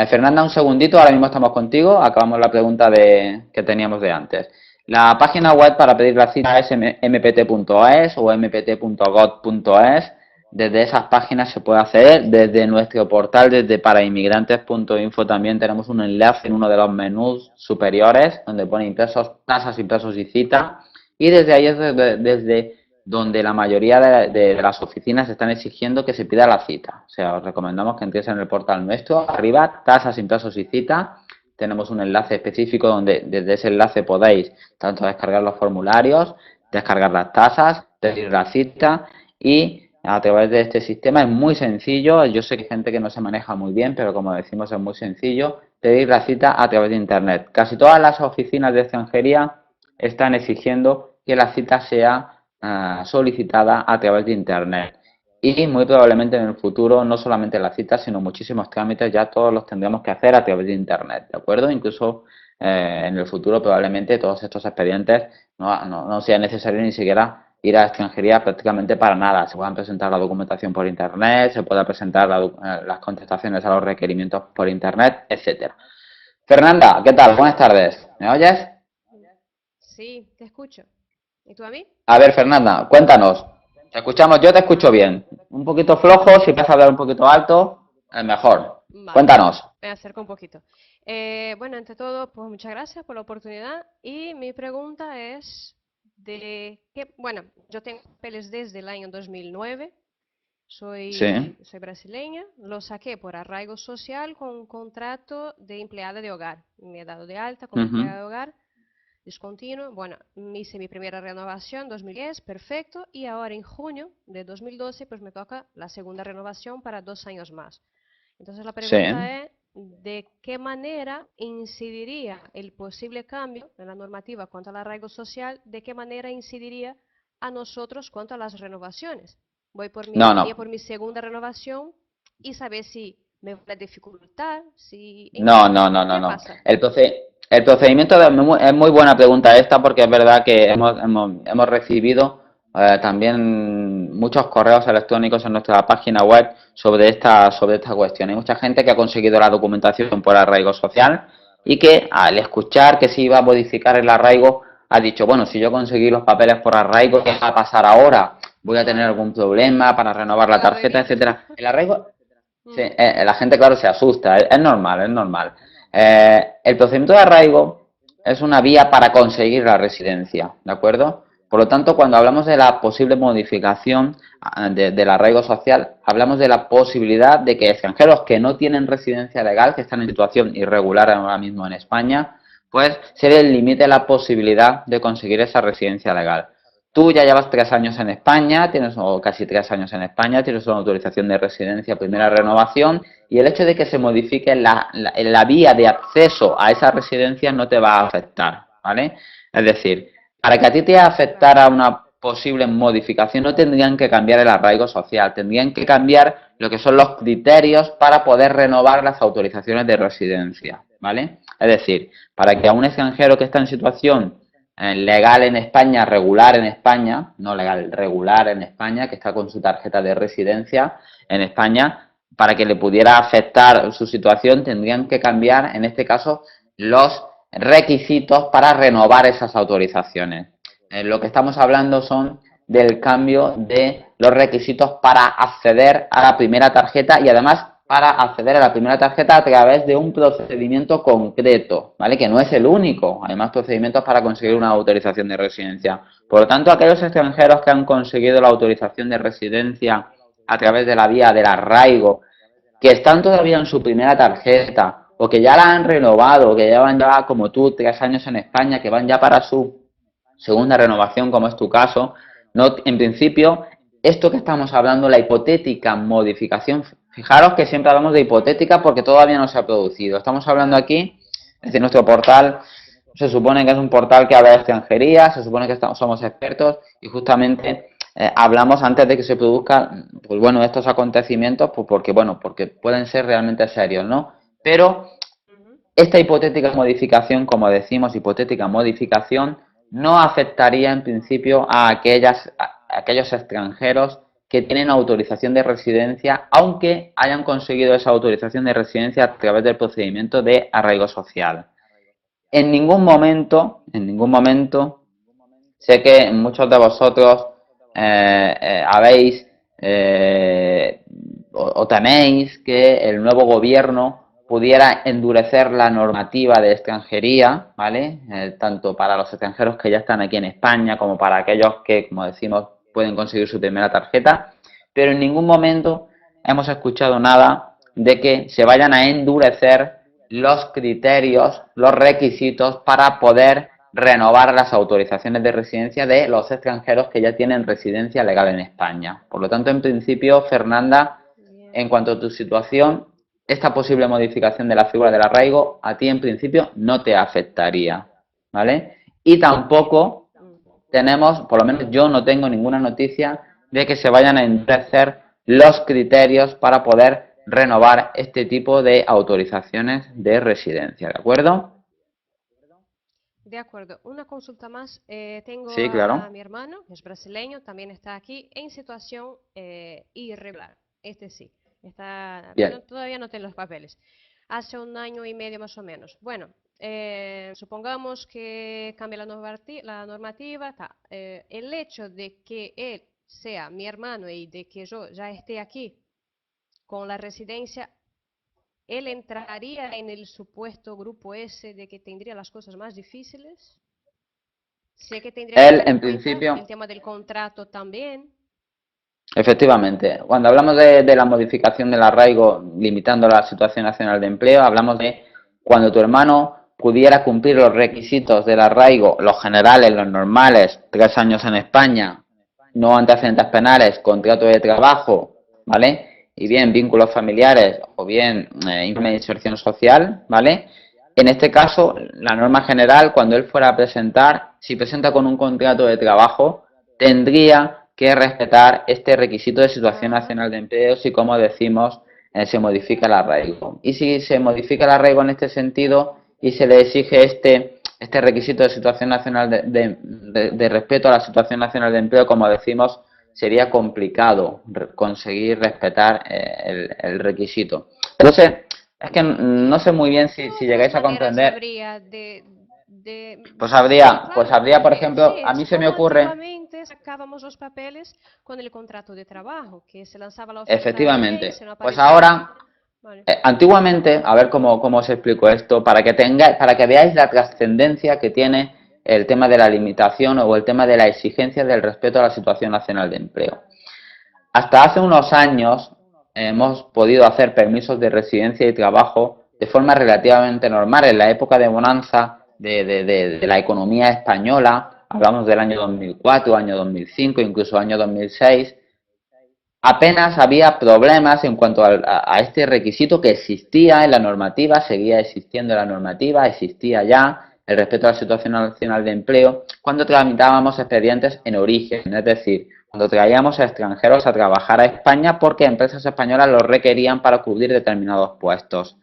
A: Fernanda, un segundito, ahora mismo estamos contigo, acabamos la pregunta que teníamos de antes. La página web para pedir la cita es mpt.es o mpt.gov.es. Desde esas páginas se puede acceder. Desde nuestro portal, desde parainmigrantes.info, también tenemos un enlace en uno de los menús superiores donde pone impresos, tasas, impresos y cita. Y desde ahí es desde donde la mayoría de las oficinas están exigiendo que se pida la cita. O sea, os recomendamos que entréis en el portal nuestro. Arriba, tasas, impresos y cita. Tenemos un enlace específico donde desde ese enlace podéis tanto descargar los formularios, descargar las tasas, pedir la cita y a través de este sistema es muy sencillo. Yo sé que hay gente que no se maneja muy bien, pero como decimos es muy sencillo pedir la cita a través de Internet. Casi todas las oficinas de extranjería están exigiendo que la cita sea solicitada a través de Internet. Y muy probablemente en el futuro, no solamente las citas, sino muchísimos trámites, ya todos los tendremos que hacer a través de Internet, ¿de acuerdo? Incluso en el futuro probablemente todos estos expedientes no sea necesario ni siquiera ir a extranjería prácticamente para nada. Se puedan presentar la documentación por Internet, se pueda presentar las contestaciones a los requerimientos por Internet, etcétera. Fernanda, ¿qué tal? Buenas tardes. ¿Me oyes?
C: Sí, te escucho. ¿Y tú a mí?
A: A ver, Fernanda, cuéntanos. Te escuchamos, yo te escucho bien. Un poquito flojo, si vas a hablar un poquito alto, mejor.
C: Vale,
A: Cuéntanos.
C: me acerco un poquito. Bueno, ante todo, pues muchas gracias por la oportunidad. Y mi pregunta es de qué, bueno, yo tengo papeles desde el año 2009,
A: Sí.
C: soy brasileña, lo saqué por arraigo social con un contrato de empleada de hogar. Me he dado de alta como
A: Ujú.
C: empleada de hogar discontinuo. Bueno, hice mi primera renovación 2010, perfecto, y ahora en junio de 2012 pues me toca la segunda renovación para 2 años más. Entonces la
A: Sí.
C: pregunta es, ¿de qué manera incidiría el posible cambio en la normativa cuanto al arraigo social? ¿De qué manera incidiría a nosotros cuanto a las renovaciones?
A: No,
C: Iría
A: no.
C: por mi segunda renovación y saber si me va a dificultar, si, en
A: No,
C: fin,
A: no, no, no,
C: ¿qué
A: no.
C: pasa?
A: El procedimiento es muy buena pregunta esta porque es verdad que hemos recibido también muchos correos electrónicos en nuestra página web sobre esta cuestión. Hay mucha gente que ha conseguido la documentación por arraigo social y que al escuchar que se iba a modificar el arraigo ha dicho, bueno, si yo conseguí los papeles por arraigo, ¿qué va a pasar ahora? ¿Voy a tener
C: Claro,
A: algún problema para renovar la
C: el
A: tarjeta,
C: arreglito.
A: etcétera? El arraigo. Sí,
C: Mm,
A: la gente, claro, se asusta, es normal, es normal. El procedimiento de arraigo es una vía para conseguir la residencia, ¿de acuerdo? Por lo tanto, cuando hablamos de la posible modificación del arraigo social, hablamos de la posibilidad de que extranjeros que no tienen residencia legal, que están en situación irregular ahora mismo en España, pues se les limite la posibilidad de conseguir esa residencia legal. Tú ya llevas 3 años en España, o casi 3 años en España, tienes una autorización de residencia, primera renovación, y el hecho de que se modifique la vía de acceso a esa residencia no te va a afectar, ¿vale? Es decir, para que a ti te
C: claro.
A: afectara una posible modificación no tendrían que cambiar el arraigo social, tendrían que cambiar lo que son los criterios para poder renovar las autorizaciones de residencia, ¿vale? Es decir, para que a un extranjero que está en situación legal en España, regular en España, no legal, regular en España, que está con su tarjeta de residencia en España, para que le pudiera afectar su situación, tendrían que cambiar, en este caso, los requisitos para renovar esas autorizaciones. Lo que estamos hablando son del cambio de los requisitos para acceder a la primera tarjeta y además para acceder a la primera tarjeta a través de un procedimiento concreto, ¿vale? Que no es el único, hay más procedimientos para conseguir una
C: Claro.
A: autorización de residencia. Por lo tanto, aquellos extranjeros que han conseguido la autorización de residencia a través de la vía del arraigo, que están todavía en su primera tarjeta, o que ya la han renovado, que llevan ya como tú 3 años en España, que van ya para su segunda renovación, como es tu caso, no, en principio, esto que estamos hablando, la hipotética modificación, fijaros que siempre hablamos de
C: Ujú,
A: hipotética porque todavía no se ha producido. Estamos hablando
C: claro.
A: aquí, es decir, nuestro portal se supone que es un portal que habla de extranjería, se supone que somos expertos y justamente hablamos antes de que se produzcan, pues bueno, estos acontecimientos, pues porque, bueno, porque pueden ser realmente serios, ¿no? Pero
C: Ujú,
A: esta hipotética modificación, como decimos, hipotética modificación, no afectaría en principio a aquellos extranjeros que tienen autorización de residencia, aunque hayan conseguido esa autorización de residencia a través del procedimiento de arraigo social. En ningún momento, sé que muchos de vosotros habéis o teméis que el nuevo gobierno pudiera endurecer la normativa de extranjería, ¿vale? Tanto para los extranjeros que ya están aquí en España como para aquellos que, como decimos, pueden conseguir su primera tarjeta, pero en ningún momento hemos escuchado nada de que se vayan a endurecer los criterios, los requisitos para poder renovar las autorizaciones de residencia de los extranjeros que ya tienen residencia legal en España. Por lo tanto, en principio, Fernanda,
C: bien.
A: en cuanto a tu situación, esta posible modificación de la figura del arraigo a ti en principio no te afectaría, ¿vale? Y tampoco
C: Mm.
A: tenemos, por lo menos yo no tengo ninguna noticia de que se vayan a endurecer los criterios para poder renovar este tipo de autorizaciones de residencia, ¿de acuerdo?
C: De acuerdo, una consulta más. Tengo
A: Sí,
C: a
A: claro.
C: mi hermano, que es brasileño, también está aquí en situación irregular. Este sí,
A: Bien.
C: todavía no tiene los papeles. Hace un año y medio más o menos. Bueno, supongamos que cambia la normativa. El hecho de que él sea mi hermano y de que yo ya esté aquí con la residencia, ¿él entraría en el supuesto grupo S de que tendría las cosas más difíciles? Sé que tendría que
A: Él,
C: tener en
A: en
C: cuenta el
A: principio,
C: tema del contrato también.
A: efectivamente, cuando hablamos de la modificación del arraigo limitando la situación nacional de empleo, hablamos de cuando tu hermano pudiera cumplir los requisitos del arraigo, los generales, los normales, 3 años en España, no antecedentes penales, contrato de trabajo, ¿vale? Y bien vínculos familiares o bien inserción social, ¿vale? En este caso, la norma general, cuando él fuera a presentar, si presenta con un contrato de trabajo, tendría que respetar este requisito de situación
C: Ajá.
A: nacional de empleo si, como decimos, se modifica el arraigo. Y si se modifica el arraigo en este sentido y se le exige este requisito de situación nacional de respeto a la situación nacional de empleo, como decimos, sería complicado conseguir respetar el requisito. Entonces, es que no sé muy bien
C: ¿Qué
A: si
C: otras
A: llegáis a
C: maneras
A: comprender.
C: habría de...
A: Pues
C: Claro,
A: habría, por
C: porque sí,
A: ejemplo, a
C: es
A: mí se me
C: como
A: ocurre,
C: antiguamente sacábamos los papeles con el contrato de trabajo, que se lanzaba la oferta de ley,
A: efectivamente,
C: si no
A: pues
C: aparecía...
A: ahora,
C: Vale.
A: antiguamente, a ver cómo os explico esto, para que veáis la trascendencia que tiene el tema de la limitación o el tema de la exigencia del respeto a la situación nacional de empleo. Hasta hace unos años hemos podido hacer permisos de residencia y trabajo de forma relativamente normal. En la época de bonanza de la economía española, hablamos del año 2004, año 2005, incluso año 2006, apenas había problemas en cuanto a este requisito que existía en la normativa, seguía existiendo en la normativa, existía ya el respeto a la situación nacional de empleo, cuando tramitábamos expedientes en origen, es decir, cuando traíamos a extranjeros a trabajar a España porque empresas españolas los requerían para cubrir determinados puestos.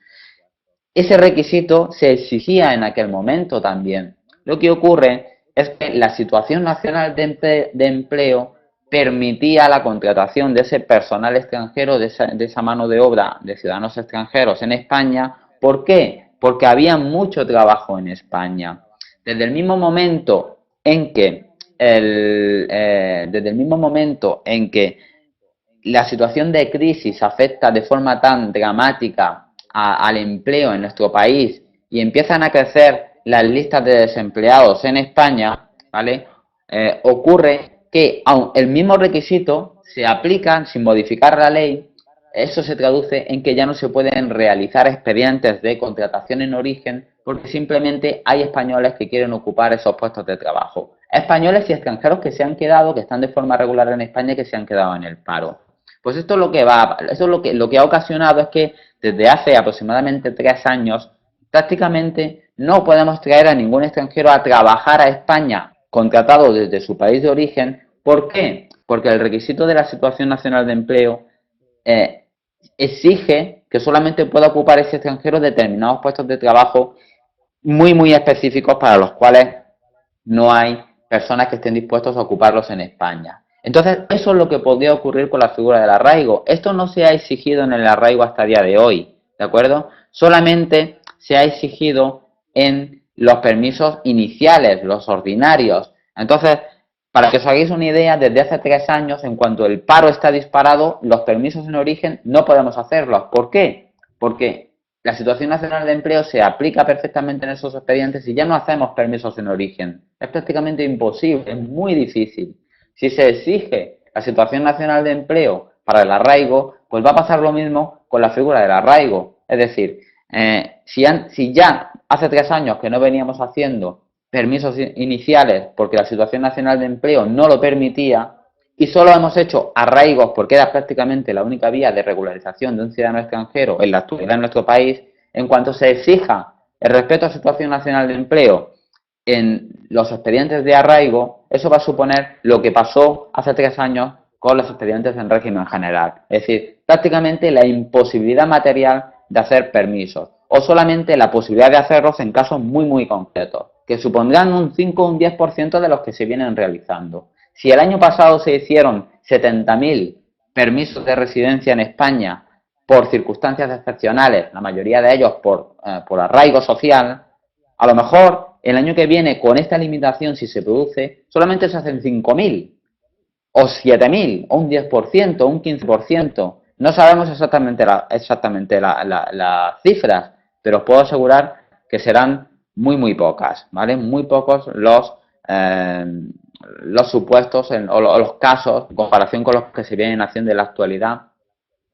A: Ese requisito se exigía en aquel momento también. Lo que ocurre es que la situación nacional de empleo permitía la contratación de ese personal extranjero, de esa mano de obra de ciudadanos extranjeros en España. ¿Por qué? Porque había mucho trabajo en España. Desde el mismo momento en que desde el mismo momento en que la situación de crisis afecta de forma tan dramática al empleo en nuestro país y empiezan a crecer las listas de desempleados en España, ¿vale? Ocurre que aun el mismo requisito se aplica sin modificar la ley. Eso se traduce en que ya no se pueden realizar expedientes de contratación en origen porque simplemente hay españoles que quieren ocupar esos puestos de trabajo. Españoles y extranjeros que se han quedado, que están de forma regular en España y que se han quedado en el paro. Pues esto es lo que va, eso es lo que ha ocasionado es que desde hace aproximadamente 3 años prácticamente no podemos traer a ningún extranjero a trabajar a España contratado desde su país de origen. ¿Por qué? Porque el requisito de la situación nacional de empleo eh, exige que solamente pueda ocupar ese extranjero determinados puestos de trabajo muy específicos para los cuales no hay personas que estén dispuestos a ocuparlos en España. Entonces, eso es lo que podría ocurrir con la figura del arraigo. Esto no se ha exigido en el arraigo hasta el día de hoy, ¿de acuerdo? Solamente se ha exigido en los permisos iniciales, los ordinarios. Entonces, para que os hagáis una idea, desde hace 3 años, en cuanto el paro está disparado, los permisos en origen no podemos hacerlos. ¿Por qué? Porque la situación nacional de empleo se aplica perfectamente en esos expedientes y ya no hacemos permisos en origen. Es prácticamente imposible, es muy difícil. Si se exige la situación nacional de empleo para el arraigo, pues va a pasar lo mismo con la figura del arraigo. Es decir, si ya hace 3 años que no veníamos haciendo permisos iniciales porque la situación nacional de empleo no lo permitía y solo hemos hecho arraigos porque era prácticamente la única vía de regularización de un ciudadano extranjero en la actualidad en nuestro país, en cuanto se exija el respeto a la situación nacional de empleo en los expedientes de arraigo, eso va a suponer lo que pasó hace 3 años con los expedientes en régimen general. Es decir, prácticamente la imposibilidad material de hacer permisos o solamente la posibilidad de hacerlos en casos muy, muy concretos, que supondrán un 5 o un 10% de los que se vienen realizando. Si el año pasado se hicieron 70.000 permisos de residencia en España por circunstancias excepcionales, la mayoría de ellos por arraigo social, a lo mejor el año que viene, con esta limitación, si se produce, solamente se hacen 5.000 o 7.000 o un 10% o un 15%. No sabemos exactamente las cifras, pero os puedo asegurar que serán muy, muy pocas, ¿vale? Muy pocos los supuestos o los casos en comparación con los que se vienen haciendo en la actualidad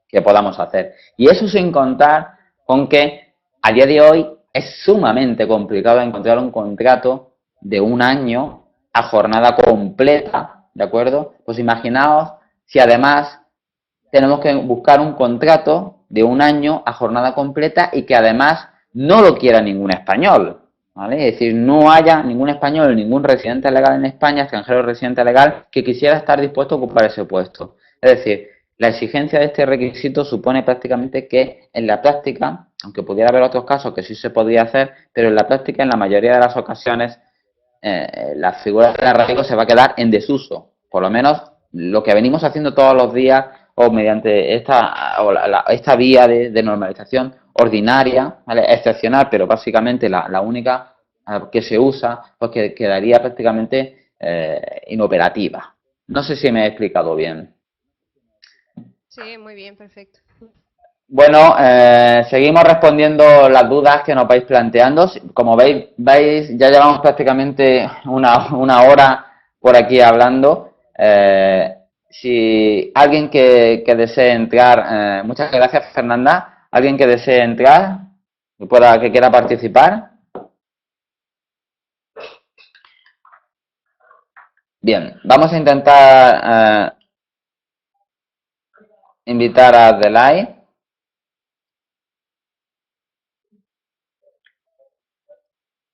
A: que podamos hacer. Y eso sin contar con que a día de hoy es sumamente complicado encontrar un contrato de un año a jornada completa, ¿de acuerdo? Pues imaginaos si además tenemos que buscar un contrato de un año a jornada completa y que además no lo quiera ningún español, ¿vale? Es decir, no haya ningún español, ningún residente legal en España, extranjero residente legal, que quisiera estar dispuesto a ocupar ese puesto. Es decir, la exigencia de este requisito supone prácticamente que en la práctica, aunque pudiera haber otros casos que sí se podría hacer, pero en la práctica, en la mayoría de las ocasiones, la figura del arraigo se va a quedar en desuso. Por lo menos lo que venimos haciendo todos los días o mediante esta vía de normalización ordinaria, ¿vale? Excepcional, pero básicamente la única que se usa, pues que quedaría prácticamente inoperativa. No sé si me he explicado bien.
C: Sí, muy bien, perfecto.
A: Bueno, seguimos respondiendo las dudas que nos vais planteando. Como veis, ya llevamos prácticamente una hora por aquí hablando. Si alguien que desee entrar, muchas gracias, Fernanda. Alguien que desee entrar, que quiera participar. Bien, vamos a intentar invitar a Adelaide.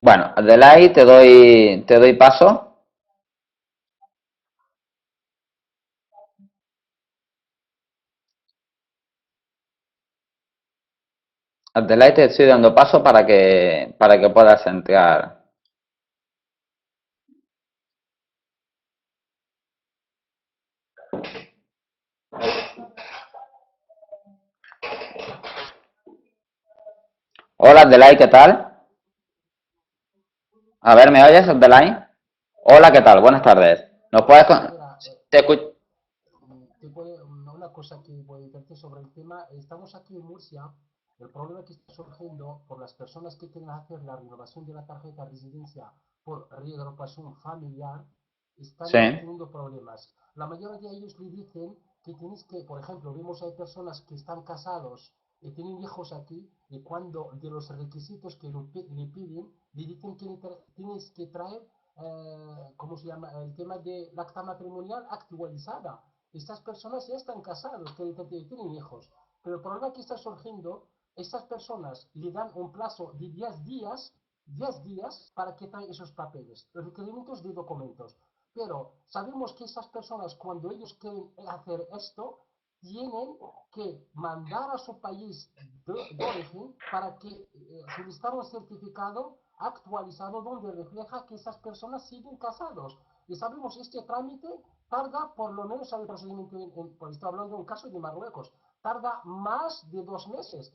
A: Bueno, Adelaide, te doy paso. Adelaide, te estoy dando paso para que puedas entrar. Hola, Adelaide, ¿qué tal? A ver, ¿me oyes, Adelaide? Hola, ¿qué tal? Buenas tardes. ¿Nos puedes
D: Mira,
A: te escucho?
D: una cosa que voy a decirte sobre el tema, estamos aquí en Murcia, el problema que está surgiendo por las personas que quieren hacer la renovación de la tarjeta de residencia por reagrupación familiar, están
A: Sí,
D: teniendo problemas. La mayoría de ellos le dicen que tienes que, por ejemplo, vemos hay personas que están casados y tienen hijos aquí, y cuando de los requisitos que le piden, le dicen que tienes que traer ¿cómo se llama? El tema de la acta matrimonial actualizada. Estas personas ya están casados, que tienen hijos. Pero el problema que está surgiendo, estas personas le dan un plazo de 10 días para que traigan esos papeles, los requerimientos de documentos. Pero sabemos que esas personas, cuando ellos quieren hacer esto, tienen que mandar a su país de origen para que solicitar un certificado actualizado donde refleja que esas personas siguen casados. Y sabemos este trámite tarda por lo menos el procedimiento, pues estoy hablando de un caso de Marruecos, tarda más de 2 meses.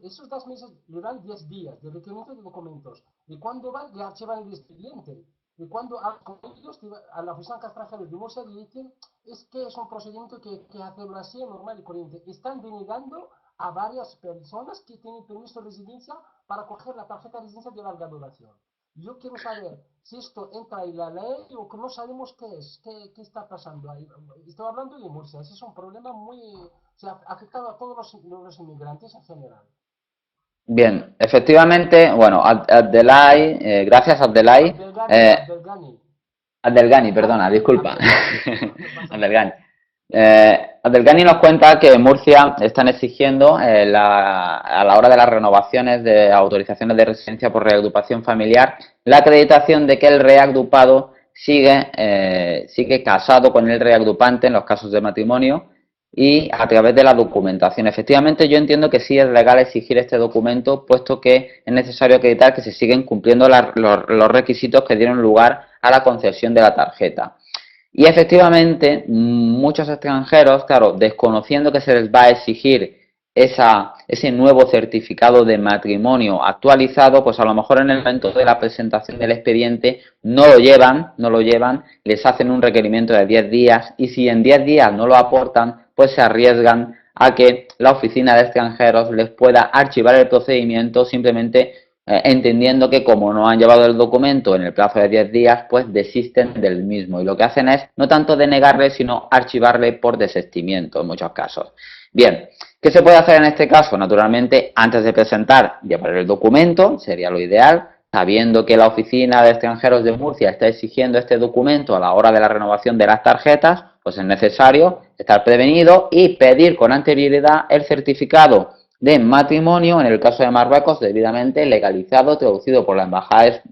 D: Esos 2 meses le dan 10 días de requerimiento de documentos. Y cuando van, le archivan el expediente. Y cuando con ellos, a la oficina extranjera de Murcia le dicen, es que es un procedimiento que hay que hacerlo así, normal y corriente. Están denegando a varias personas que tienen permiso de residencia para coger la tarjeta de residencia de larga duración. Yo quiero saber si esto entra en la ley o que no sabemos qué es, qué está pasando ahí. Estoy hablando de Murcia, ese es un problema muy... Se ha afectado a todos los inmigrantes en general.
A: bien, efectivamente, bueno, Adelaide, gracias, Adelaide.
D: Abdelgani.
A: Abdelgani, perdona, disculpa.
D: Abdelgani. No pasa nada.
A: Abdelgani. Abdelgani nos cuenta que en Murcia están exigiendo a la hora de las renovaciones de autorizaciones de residencia por reagrupación familiar la acreditación de que el reagrupado sigue casado con el reagrupante en los casos de matrimonio y a través de la documentación. Efectivamente, yo entiendo que sí es legal exigir este documento, puesto que es necesario acreditar que se siguen cumpliendo los requisitos que dieron lugar a la concesión de la tarjeta. Y efectivamente, muchos extranjeros, claro, desconociendo que se les va a exigir ese nuevo certificado de matrimonio actualizado, pues a lo mejor en el momento de la presentación del expediente no lo llevan, les hacen un requerimiento de 10 días y si en 10 días no lo aportan, pues se arriesgan a que la oficina de extranjeros les pueda archivar el procedimiento simplemente entendiendo que como no han llevado el documento en el plazo de 10 días, pues desisten del mismo. Y lo que hacen es no tanto denegarle, sino archivarle por desistimiento en muchos casos. Bien, ¿qué se puede hacer en este caso? Naturalmente, antes de presentar, llevar el documento, sería lo ideal, sabiendo que la oficina de extranjeros de Murcia está exigiendo este documento a la hora de la renovación de las tarjetas, pues es necesario estar prevenido y pedir con anterioridad el certificado de matrimonio, en el caso de Marruecos, debidamente legalizado, traducido por la embajada,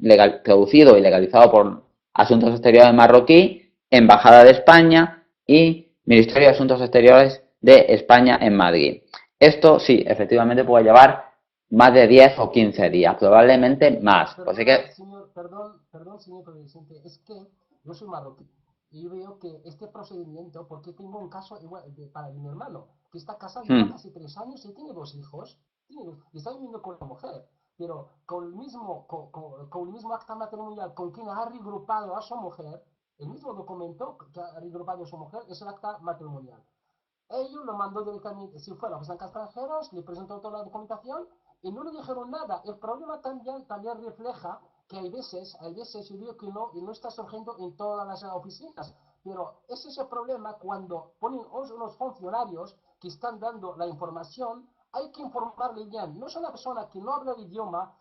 A: traducido y legalizado por Asuntos Exteriores marroquí, Embajada de España y Ministerio de Asuntos Exteriores de España en Madrid. Esto sí, efectivamente puede llevar más de 10 o 15 días, probablemente más.
D: Perdón,
A: Así que,
D: señor presidente, es que yo soy marroquí y yo veo que este procedimiento, porque tengo un caso igual para mi hermano, que está casado ya casi 3 años y tiene 2 hijos, y está viviendo con la mujer, pero con el mismo acta matrimonial con quien ha regrupado a su mujer, el mismo documento que ha regrupado a su mujer es el acta matrimonial. Ellos lo mandó directamente, si fuera pues, extranjeros, le presentó toda la documentación y no le dijeron nada. El problema también refleja que hay veces yo digo que no, y no está surgiendo en todas las oficinas, pero ese es el problema cuando ponen unos funcionarios que están dando la información, hay que informarle bien. No es una persona que no habla el idioma,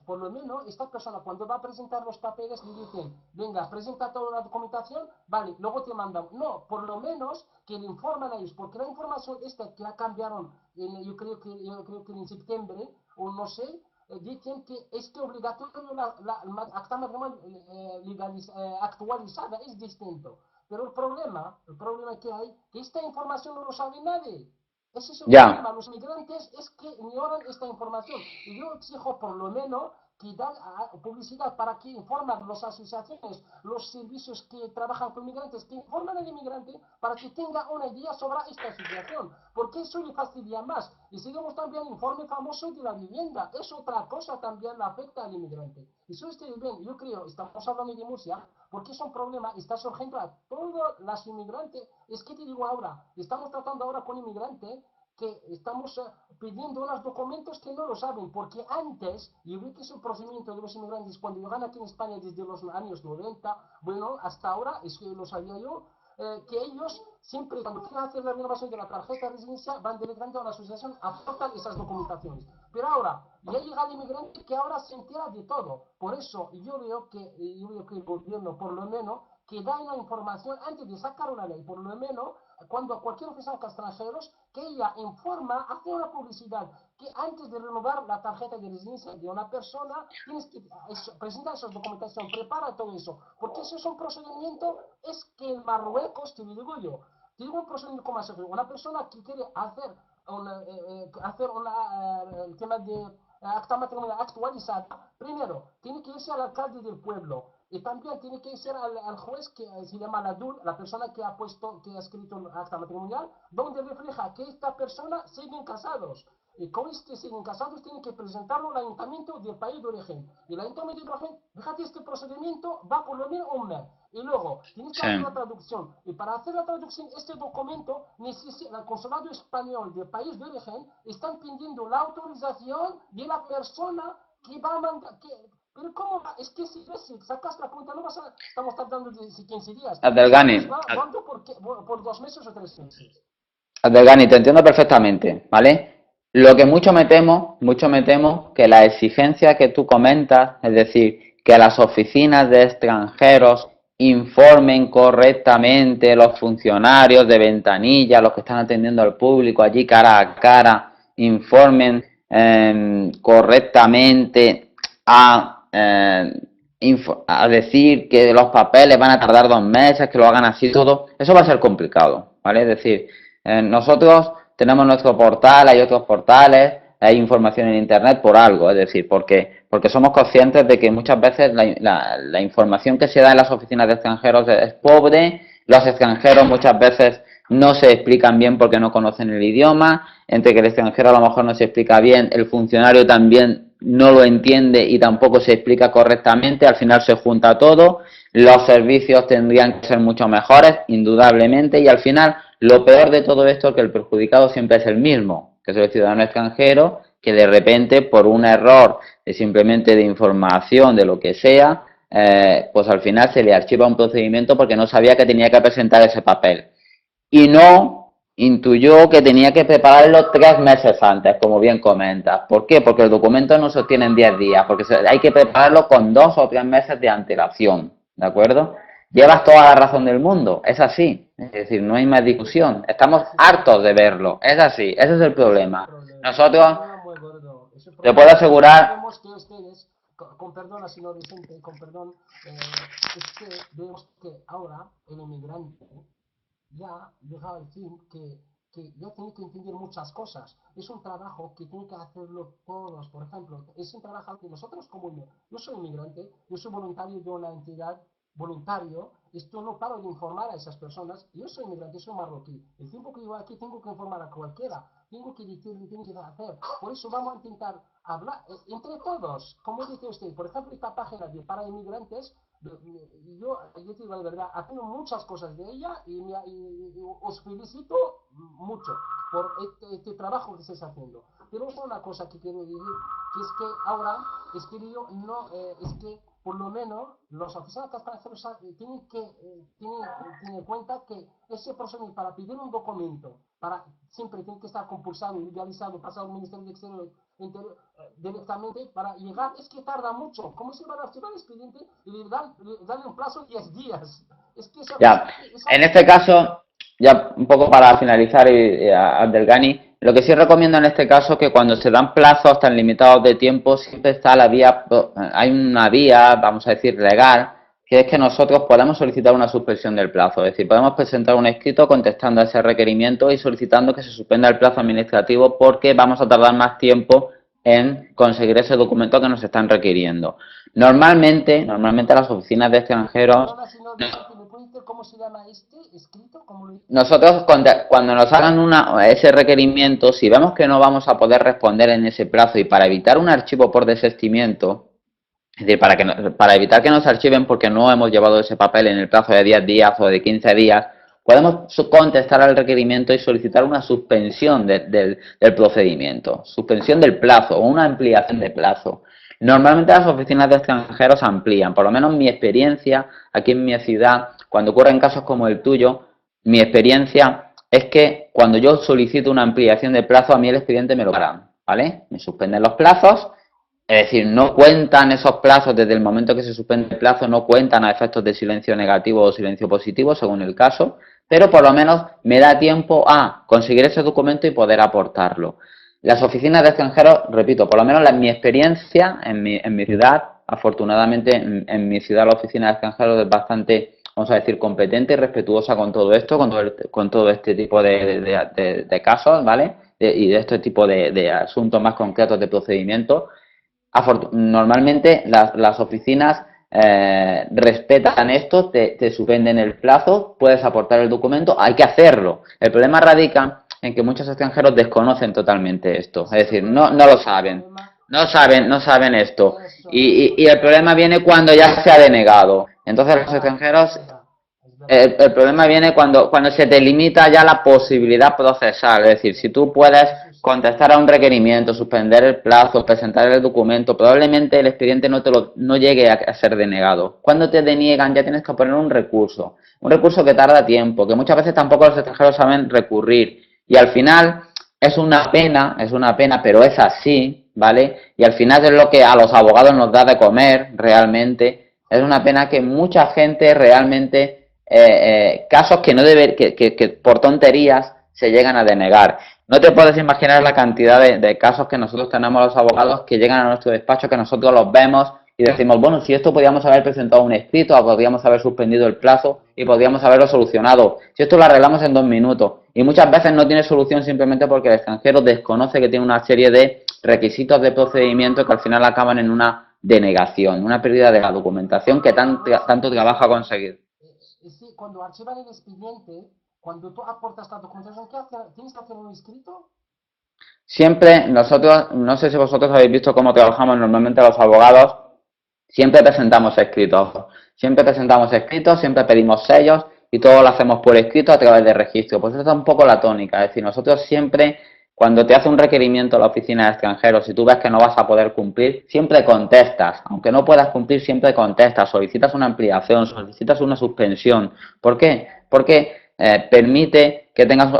D: por lo menos esta persona cuando va a presentar los papeles le dicen, venga, presenta toda la documentación, vale, luego te mandan. No, por lo menos que le informan a ellos, porque la información esta que la cambiaron, yo creo que en septiembre, o no sé, dicen que es que obligatorio la acta matrimonial actualizada es distinto. Pero el problema que hay, que esta información no lo sabe nadie. Ese es el problema. Los migrantes es que ignoran esta información. Y yo exijo por lo menos que dan publicidad para que informen las asociaciones, los servicios que trabajan con migrantes, que informen al inmigrante para que tenga una idea sobre esta situación. Porque eso le fastidia más. Y seguimos también el informe famoso de la vivienda. Es otra cosa también la afecta al inmigrante. Eso está bien. Yo creo, estamos hablando de Murcia, porque es un problema, está surgiendo a todos los inmigrantes. Es que te digo ahora, estamos tratando ahora con inmigrantes que estamos pidiendo unos documentos que no lo saben, porque antes, yo vi que es el procedimiento de los inmigrantes cuando llegan aquí en España desde los años 90, bueno, hasta ahora, es que lo sabía yo, que ellos siempre cuando quieren hacer la renovación de la tarjeta de residencia van directamente a una asociación, aportan esas documentaciones. Pero ahora, ya llega el inmigrante que ahora se entera de todo. Por eso yo veo que el gobierno, por lo menos, que da una información antes de sacar una ley, por lo menos, cuando cualquier oficina de extranjeros, que ella informa, hace una publicidad, que antes de renovar la tarjeta de residencia de una persona, tienes que presentar esa documentación, prepara todo eso, porque eso es un procedimiento, es que en Marruecos, te lo digo yo, te digo un procedimiento como hacer, una persona que quiere hacer el tema de acta matrimonial actualizada, primero, tiene que irse al alcalde del pueblo, y también tiene que ser al juez que se llama la DUL, la persona que ha escrito el acta matrimonial, donde refleja que esta persona siguen casados. Y con este siguen casados tienen que presentarlo al ayuntamiento del país de origen. Y el ayuntamiento de origen, fíjate, este procedimiento va por lo menos un mes. Y luego tienes que hacer la traducción. Y para hacer la traducción, este documento necesita el consulado español del país de origen, están pidiendo la autorización de la persona que va a mandar. Pero ¿cómo va? Es que si sacas la cuenta, no vas a... Estamos tratando de 15 días.
A: Abdelgani,
D: ¿Cuánto por 2 meses o 3 meses?
A: Abdelgani, te entiendo perfectamente, ¿vale? Lo que mucho me temo que la exigencia que tú comentas, es decir, que las oficinas de extranjeros informen correctamente los funcionarios de ventanilla, los que están atendiendo al público allí cara a cara, informen correctamente a a decir que los papeles van a tardar 2 meses, que lo hagan así todo, eso va a ser complicado, ¿vale? Es decir, nosotros tenemos nuestro portal, hay otros portales, hay información en internet por algo, es decir, porque somos conscientes de que muchas veces la información que se da en las oficinas de extranjeros es pobre, los extranjeros muchas veces no se explican bien porque no conocen el idioma, entre que el extranjero a lo mejor no se explica bien, el funcionario también no lo entiende y tampoco se explica correctamente, al final se junta todo, los servicios tendrían que ser mucho mejores, indudablemente, y al final lo peor de todo esto es que el perjudicado siempre es el mismo, que es el ciudadano extranjero, que de repente por un error de simplemente de información, de lo que sea, pues al final se le archiva un procedimiento porque no sabía que tenía que presentar ese papel. Y no intuyó que tenía que prepararlo 3 meses antes, como bien comentas. ¿Por qué? Porque el documento no se obtiene en 10 días, porque hay que prepararlo con 2 o 3 meses de antelación, ¿de acuerdo? Llevas toda la razón del mundo, es así, es decir, no hay más discusión, estamos hartos de verlo, es así, ese es el problema. Nosotros, te puedo asegurar...
D: Vemos que ustedes, con perdón, señor Vicente, con perdón, es que vemos que ahora el inmigrante ya llega al fin que ya tiene que entender muchas cosas. Es un trabajo que tiene que hacerlo todos. Por ejemplo, es un trabajo que nosotros como... Yo soy inmigrante, yo soy voluntario de una entidad, voluntario, esto no paro de informar a esas personas. Yo soy inmigrante, soy marroquí. El tiempo que llevo aquí tengo que informar a cualquiera. Tengo que decir, tengo que hacer. Por eso vamos a intentar hablar entre todos. Como dice usted, por ejemplo, esta página de para inmigrantes, yo digo la verdad, aprendo muchas cosas de ella y os felicito mucho por este trabajo que estáis haciendo. Pero es una cosa que quiero decir, que es que ahora, es que yo no, es que por lo menos los oficiales extranjeros tienen que tener en cuenta que ese proceso para pedir un documento, siempre tiene que estar compulsado, legalizado, pasado al Ministerio de Exteriores directamente para llegar, es que tarda mucho. ¿Cómo se va a archivar el expediente y le dan un plazo de 10 días? Es que
A: ya, en este caso, ya un poco para finalizar, Abdelghani, lo que sí recomiendo en este caso es que cuando se dan plazos tan limitados de tiempo, siempre está la vía, hay una vía, vamos a decir, legal, que es que nosotros podemos solicitar una suspensión del plazo. Es decir, podemos presentar un escrito contestando a ese requerimiento y solicitando que se suspenda el plazo administrativo porque vamos a tardar más tiempo en conseguir ese documento que nos están requiriendo. Normalmente las oficinas de extranjeros...
D: ¿Cómo se llama este escrito?
A: Nosotros cuando nos hagan ese requerimiento, si vemos que no vamos a poder responder en ese plazo y para evitar un archivo por desistimiento, es decir, para evitar que nos archiven porque no hemos llevado ese papel en el plazo de 10 días o de 15 días, podemos contestar al requerimiento y solicitar una suspensión del procedimiento, suspensión del plazo o una ampliación de plazo. Normalmente las oficinas de extranjeros amplían, por lo menos mi experiencia aquí en mi ciudad, cuando ocurren casos como el tuyo, mi experiencia es que cuando yo solicito una ampliación de plazo, a mí el expediente me lo paran, ¿vale? Me suspenden los plazos, es decir, no cuentan esos plazos desde el momento que se suspende el plazo, no cuentan a efectos de silencio negativo o silencio positivo, según el caso, pero por lo menos me da tiempo a conseguir ese documento y poder aportarlo. Las oficinas de extranjeros, repito, por lo menos mi experiencia en mi ciudad, afortunadamente en mi ciudad la oficina de extranjeros es bastante, vamos a decir, competente y respetuosa con todo esto, con todo este tipo de casos, ¿vale? Y de este tipo de asuntos más concretos de procedimientos. Normalmente las oficinas respetan esto, te suspenden el plazo, puedes aportar el documento, hay que hacerlo. El problema radica en que muchos extranjeros desconocen totalmente esto, es decir, no lo saben, no saben esto. Y el problema viene cuando ya se ha denegado. Entonces los extranjeros, el problema viene cuando se te limita ya la posibilidad procesal, es decir, si tú puedes contestar a un requerimiento, suspender el plazo, presentar el documento, probablemente el expediente no llegue a ser denegado. Cuando te deniegan ya tienes que poner un recurso que tarda tiempo, que muchas veces tampoco los extranjeros saben recurrir y al final es una pena, pero es así, ¿vale? Y al final es lo que a los abogados nos da de comer realmente, es una pena que mucha gente realmente, casos que no que por tonterías se llegan a denegar. No te puedes imaginar la cantidad de casos que nosotros tenemos los abogados que llegan a nuestro despacho, que nosotros los vemos y decimos, bueno, si esto podíamos haber presentado un escrito, podríamos haber suspendido el plazo y podríamos haberlo solucionado. Si esto lo arreglamos en 2 minutos. Y muchas veces no tiene solución simplemente porque el extranjero desconoce que tiene una serie de requisitos de procedimiento que al final acaban en una denegación, una pérdida de la documentación que tanto trabaja conseguir.
D: Sí, cuando archivan el expediente, cuando tú aportas la documentación, ¿qué haces? ¿Tienes que hacer un escrito?
A: Siempre nosotros, no sé si vosotros habéis visto cómo trabajamos normalmente los abogados, siempre presentamos escritos. Siempre presentamos escritos, siempre pedimos sellos y todo lo hacemos por escrito a través de registro. Pues esa es un poco la tónica. Es decir, nosotros siempre, cuando te hace un requerimiento la oficina de extranjeros, si tú ves que no vas a poder cumplir, siempre contestas. Aunque no puedas cumplir, siempre contestas. Solicitas una ampliación, solicitas una suspensión. ¿Por qué? Porque permite que tengas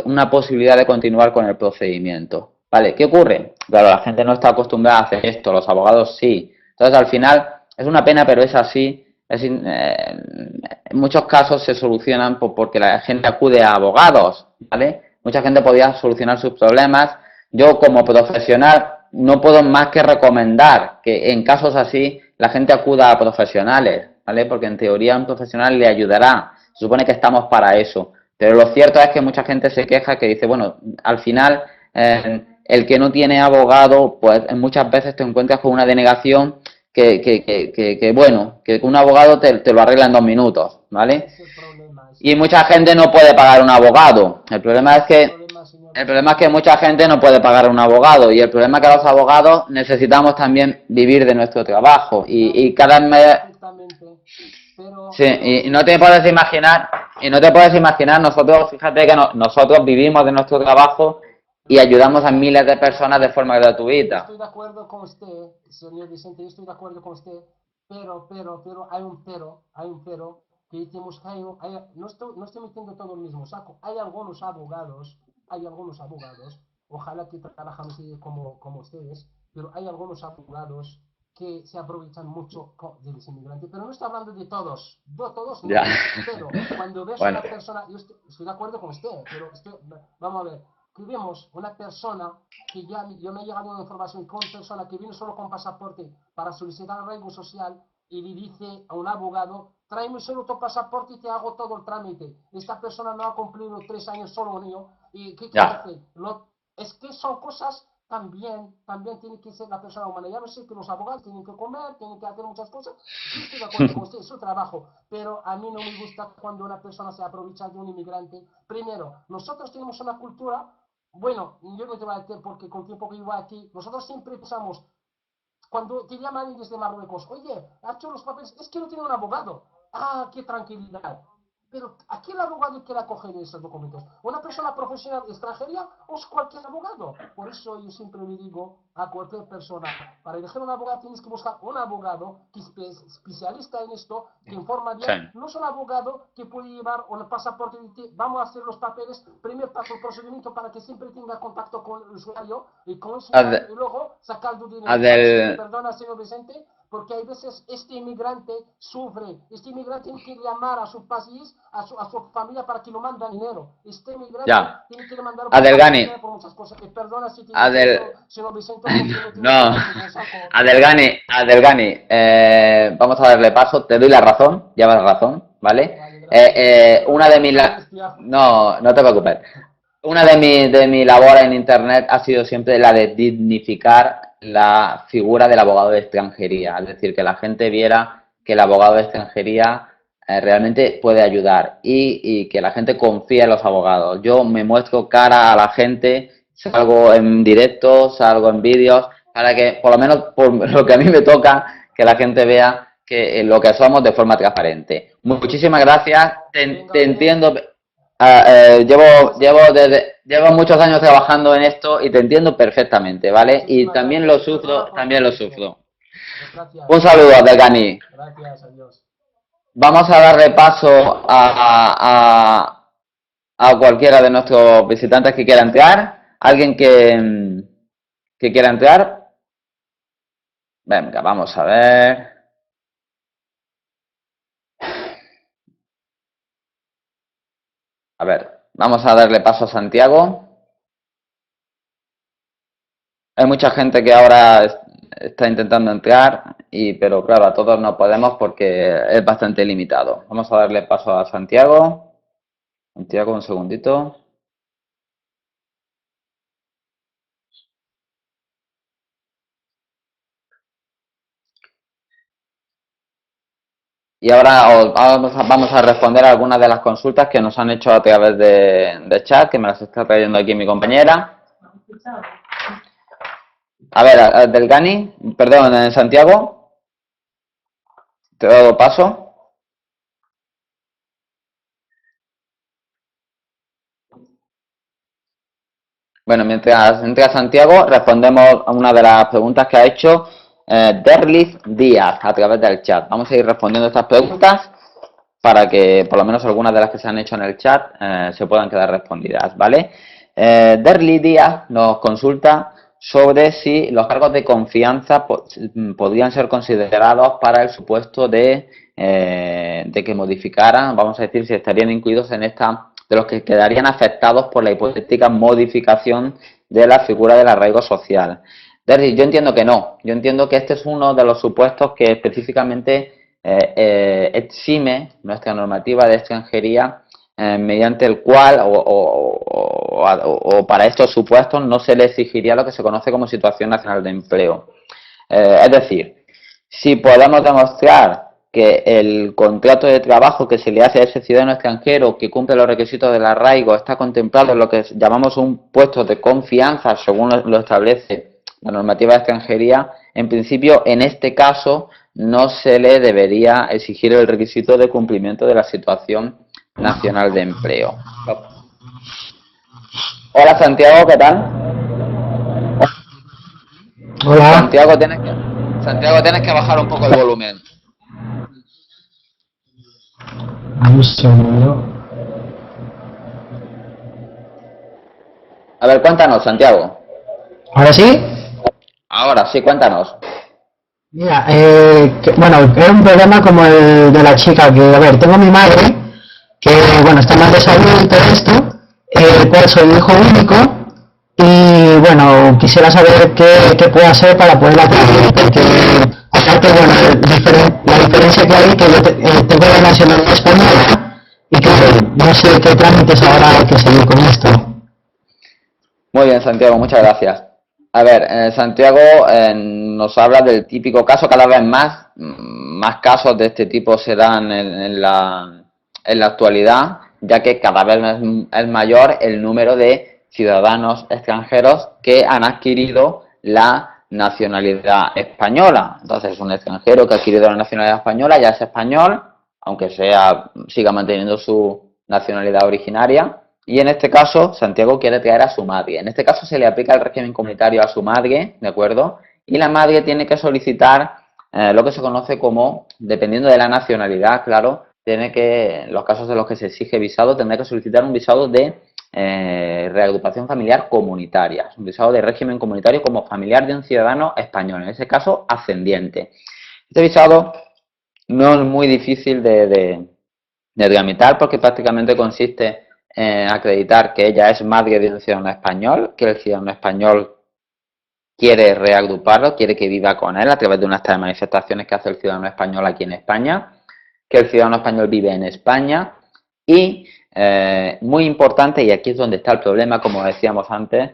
A: una posibilidad de continuar con el procedimiento. ¿Vale? ¿Qué ocurre? Claro, la gente no está acostumbrada a hacer esto, los abogados sí. Entonces, al final, es una pena, pero es así. En muchos casos se solucionan porque la gente acude a abogados, ¿vale? Mucha gente podía solucionar sus problemas. Yo, como profesional, no puedo más que recomendar que en casos así la gente acuda a profesionales, ¿vale? Porque en teoría un profesional le ayudará. Se supone que estamos para eso. Pero lo cierto es que mucha gente se queja que dice, bueno, al final el que no tiene abogado, pues muchas veces te encuentras con una denegación bueno, que un abogado te lo arregla en 2 minutos, ¿vale?
D: Es el problema,
A: Y mucha gente no puede pagar un abogado. El problema es que mucha gente no puede pagar un abogado y el problema es que los abogados necesitamos también vivir de nuestro trabajo y cada mes.
D: Pero,
A: Sí, y no te puedes imaginar, nosotros, fíjate que nosotros vivimos de nuestro trabajo y ayudamos a miles de personas de forma gratuita.
D: Estoy de acuerdo con usted, señor Vicente, yo estoy de acuerdo con usted, pero, hay un pero, que tenemos que no estoy metiendo todo el mismo saco. Hay algunos abogados, ojalá que trabajan así como ustedes, pero hay algunos abogados que se aprovechan mucho de los inmigrantes, pero no estoy hablando de todos, todos no,
A: Ya.
D: pero cuando ves
A: Bueno.
D: una persona, yo estoy de acuerdo con usted, pero vamos a ver, que vemos una persona que yo me he llegado una información con una persona que viene solo con pasaporte para solicitar arraigo social y le dice a un abogado, tráeme solo tu pasaporte y te hago todo el trámite. Esta persona no ha cumplido 3 años solo unido y ¿qué hace? Es que son cosas también tiene que ser la persona humana. Ya no sé que los abogados tienen que comer, tienen que hacer muchas cosas. Sí, estoy de acuerdo con usted, es su trabajo, pero a mí no me gusta cuando una persona se aprovecha de un inmigrante. Primero, nosotros tenemos una cultura. Bueno, yo no te voy a decir porque con el tiempo que vivo aquí, nosotros siempre pensamos, cuando te llaman desde Marruecos, oye, ha hecho los papeles, es que no tiene un abogado. Ah, qué tranquilidad. Pero ¿a qué el abogado que la coge de esos documentos? ¿Una persona profesional extranjera o es cualquier abogado? Por eso yo siempre le digo a cualquier persona, para elegir un abogado tienes que buscar un abogado que es especialista en esto, que informa bien.
A: Sí.
D: No es un abogado que puede llevar un pasaporte y decir, vamos a hacer los papeles, primer paso el procedimiento para que siempre tenga contacto con el usuario y con el usuario y luego sacar tu dinero. Perdona, señor Vicente, porque hay veces este inmigrante sufre, este inmigrante tiene que llamar a su país, a su familia para que lo manden dinero. Este inmigrante tiene que mandar por muchas cosas. Y perdona si te señor Vicente,
A: no, Adelgani, vamos a darle paso, te doy la razón, llevas razón, ¿vale? No te preocupes. Una de mi labor en Internet ha sido siempre la de dignificar la figura del abogado de extranjería, es decir, que la gente viera que el abogado de extranjería realmente puede ayudar y que la gente confíe en los abogados. Yo me muestro cara a la gente, salgo en directo, salgo en vídeos, para que, por lo menos por lo que a mí me toca, que la gente vea que lo que somos de forma transparente. Muchísimas gracias, te entiendo. Llevo muchos años trabajando en esto y te entiendo perfectamente, ¿vale? Y también lo sufro. Un saludo, Adelgani.
D: Gracias, adiós.
A: Vamos a darle paso a cualquiera de nuestros visitantes que quiera entrar. ¿Alguien que quiera entrar? Venga, vamos a ver. A ver, vamos a darle paso a Santiago. Hay mucha gente que ahora está intentando entrar, pero claro, a todos no podemos porque es bastante limitado. Vamos a darle paso a Santiago. Santiago, un segundito. Y ahora vamos a responder a algunas de las consultas que nos han hecho a través de chat, que me las está trayendo aquí mi compañera. A ver, Delgani, perdón, Santiago, te he dado paso. Bueno, mientras entra Santiago, respondemos a una de las preguntas que ha hecho Derlis Díaz a través del chat. Vamos a ir respondiendo estas preguntas para que por lo menos algunas de las que se han hecho en el chat se puedan quedar respondidas, ¿vale? Derlis Díaz nos consulta sobre si los cargos de confianza podrían ser considerados para el supuesto de que modificaran, vamos a decir, si estarían incluidos en esta, de los que quedarían afectados por la hipotética modificación de la figura del arraigo social. Derlis, yo entiendo que no, yo entiendo que este es uno de los supuestos que específicamente exime nuestra normativa de extranjería mediante el cual o para estos supuestos no se le exigiría lo que se conoce como situación nacional de empleo. Es decir, si podemos demostrar que el contrato de trabajo que se le hace a ese ciudadano extranjero que cumple los requisitos del arraigo está contemplado en lo que llamamos un puesto de confianza, según lo establece la normativa de extranjería, en principio, en este caso, no se le debería exigir el requisito de cumplimiento de la situación nacional de empleo. Hola Santiago, ¿qué tal?
E: Hola.
A: Santiago, tienes que bajar un poco el volumen.
E: Un segundo.
A: A ver, cuéntanos, Santiago.
E: ¿Ahora sí?
A: Ahora sí, cuéntanos.
E: Mira, bueno, era un problema como el de la chica que, a ver, tengo mi madre, que, bueno, está mal de salud y todo esto, pues soy hijo único, y, bueno, quisiera saber qué puedo hacer para poder atraer, porque, aparte, bueno, la diferencia que hay, que yo tengo la nacionalidad española, y que no sé qué trámites ahora hay que seguir con esto.
A: Muy bien, Santiago, muchas gracias. A ver, Santiago nos habla del típico caso, cada vez más casos de este tipo se dan en la actualidad, ya que cada vez es mayor el número de ciudadanos extranjeros que han adquirido la nacionalidad española. Entonces, un extranjero que ha adquirido la nacionalidad española ya es español, aunque siga manteniendo su nacionalidad originaria. Y en este caso, Santiago quiere traer a su madre. En este caso se le aplica el régimen comunitario a su madre, ¿de acuerdo? Y la madre tiene que solicitar lo que se conoce como, dependiendo de la nacionalidad, claro, en los casos en los que se exige visado, tendrá que solicitar un visado de reagrupación familiar comunitaria. Un visado de régimen comunitario como familiar de un ciudadano español, en ese caso ascendiente. Este visado no es muy difícil de tramitar porque prácticamente consiste acreditar que ella es madre de un ciudadano español, que el ciudadano español quiere reagruparlo, quiere que viva con él a través de una serie de manifestaciones que hace el ciudadano español aquí en España, que el ciudadano español vive en España y, muy importante, y aquí es donde está el problema, como decíamos antes,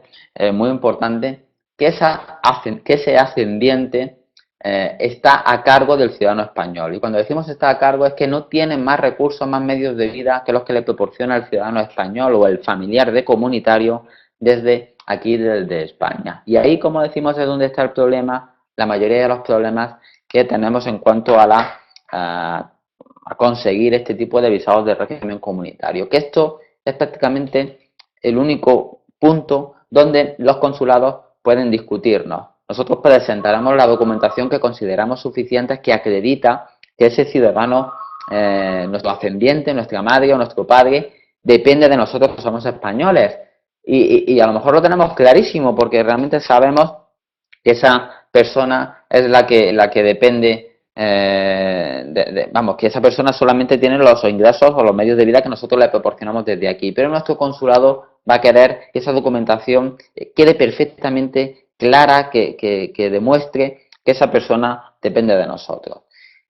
A: muy importante, que ese ascendiente está a cargo del ciudadano español. Y cuando decimos está a cargo es que no tiene más recursos, más medios de vida que los que le proporciona el ciudadano español o el familiar de comunitario desde aquí, desde España. Y ahí, como decimos, es donde está el problema, la mayoría de los problemas que tenemos en cuanto a conseguir este tipo de visados de régimen comunitario. Que esto es prácticamente el único punto donde los consulados pueden discutirnos. Nosotros presentaremos la documentación que consideramos suficiente que acredita que ese ciudadano, nuestro ascendiente, nuestra madre o nuestro padre, depende de nosotros que somos españoles. Y a lo mejor lo tenemos clarísimo porque realmente sabemos que esa persona es la que depende, vamos, que esa persona solamente tiene los ingresos o los medios de vida que nosotros le proporcionamos desde aquí. Pero nuestro consulado va a querer que esa documentación quede perfectamente clara, que demuestre que esa persona depende de nosotros.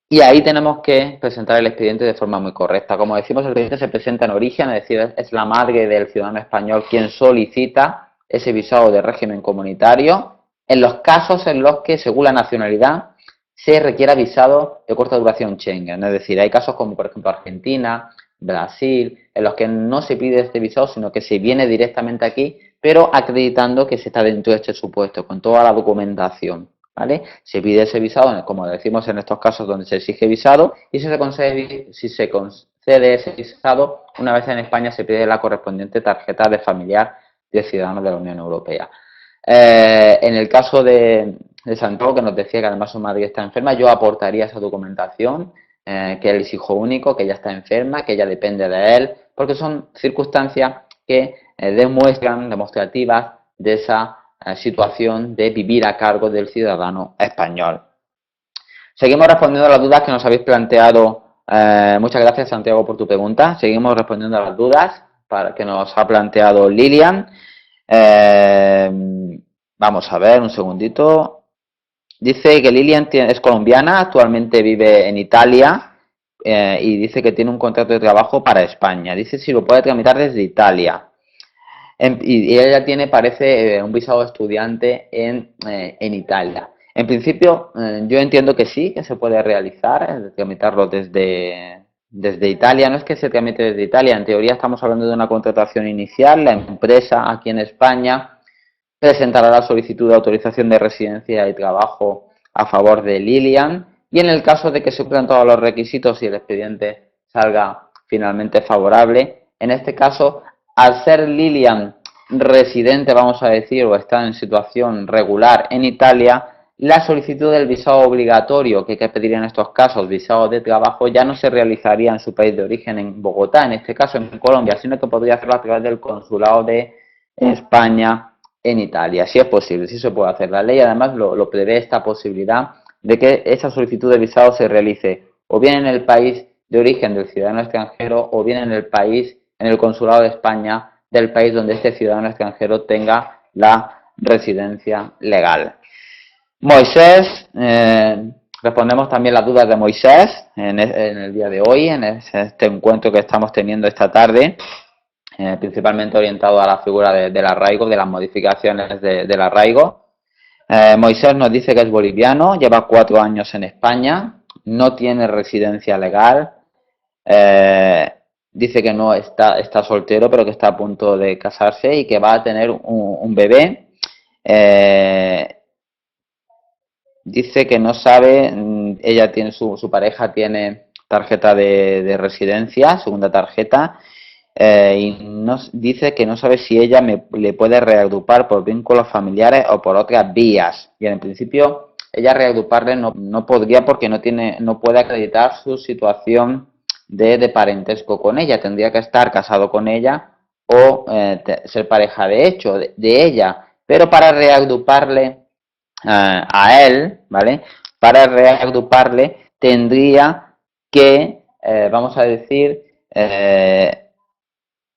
A: Y ahí tenemos que presentar el expediente de forma muy correcta. Como decimos, el expediente se presenta en origen, es decir, es la madre del ciudadano español quien solicita ese visado de régimen comunitario en los casos en los que, según la nacionalidad, se requiera visado de corta duración Schengen. Es decir, hay casos como, por ejemplo, Argentina, Brasil, en los que no se pide este visado, sino que se viene directamente aquí, pero acreditando que se está dentro de este supuesto, con toda la documentación. ¿Vale? Se pide ese visado, como decimos en estos casos donde se exige visado, y si se concede ese visado, una vez en España se pide la correspondiente tarjeta de familiar de ciudadanos de la Unión Europea. En el caso de Santiago, que nos decía que además su madre está enferma, yo aportaría esa documentación, que él es hijo único, que ella está enferma, que ella depende de él, porque son circunstancias que demostrativas de esa situación de vivir a cargo del ciudadano español. Seguimos respondiendo a las dudas que nos habéis planteado. Muchas gracias, Santiago, por tu pregunta. Seguimos respondiendo a las dudas que nos ha planteado Lilian. Vamos a ver un segundito. Dice que Lilian es colombiana, actualmente vive en Italia y dice que tiene un contrato de trabajo para España. Dice si lo puede tramitar desde Italia. Y ella tiene, parece, un visado de estudiante en Italia. En principio, yo entiendo que sí, que se puede realizar, tramitarlo desde Italia. No es que se tramite desde Italia, en teoría estamos hablando de una contratación inicial. La empresa aquí en España presentará la solicitud de autorización de residencia y trabajo a favor de Lilian. Y en el caso de que se cumplan todos los requisitos y el expediente salga finalmente favorable, en este caso, al ser Lilian residente, vamos a decir, o está en situación regular en Italia, la solicitud del visado obligatorio que hay que pedir en estos casos, visado de trabajo, ya no se realizaría en su país de origen, en Bogotá, en este caso en Colombia, sino que podría hacerlo a través del consulado de España en Italia. Si es posible, si se puede hacer. La ley además lo prevé esta posibilidad de que esa solicitud de visado se realice o bien en el país de origen del ciudadano extranjero o bien en el consulado de España del país donde este ciudadano extranjero tenga la residencia legal. Moisés, respondemos también las dudas de Moisés en el día de hoy, en este encuentro que estamos teniendo esta tarde, principalmente orientado a la figura del arraigo, de las modificaciones del arraigo. Moisés nos dice que es boliviano, lleva 4 años en España, no tiene residencia legal, dice que no está soltero, pero que está a punto de casarse y que va a tener un bebé. Dice que no sabe, ella tiene su pareja tiene tarjeta de residencia, segunda tarjeta, y dice que no sabe si ella le puede reagrupar por vínculos familiares o por otras vías. Y en principio ella reagruparle no podría porque no puede acreditar su situación de parentesco con ella. Tendría que estar casado con ella o ser pareja de hecho de ella. Pero para reagruparle a él, ¿vale? Para reagruparle tendría que, vamos a decir,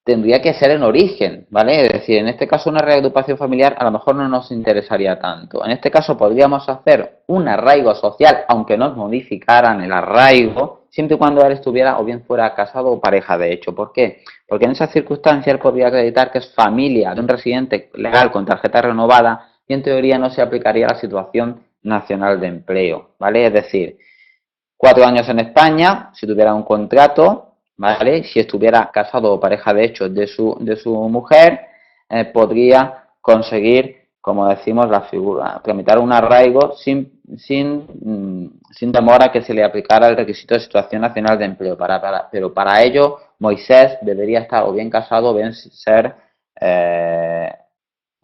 A: tendría que ser en origen, ¿vale? Es decir, en este caso una reagrupación familiar a lo mejor no nos interesaría tanto. En este caso podríamos hacer un arraigo social, aunque nos modificaran el arraigo, siempre y cuando él estuviera o bien fuera casado o pareja de hecho. ¿Por qué? Porque en esas circunstancias él podría acreditar que es familia de un residente legal con tarjeta renovada y en teoría no se aplicaría la situación nacional de empleo, ¿vale? Es decir, 4 años en España, si tuviera un contrato, ¿vale? Si estuviera casado o pareja de hecho de su mujer, podría conseguir, como decimos, la figura, tramitar un arraigo sin temor a que se le aplicara el requisito de situación nacional de empleo. Pero para ello, Moisés debería estar o bien casado o bien ser,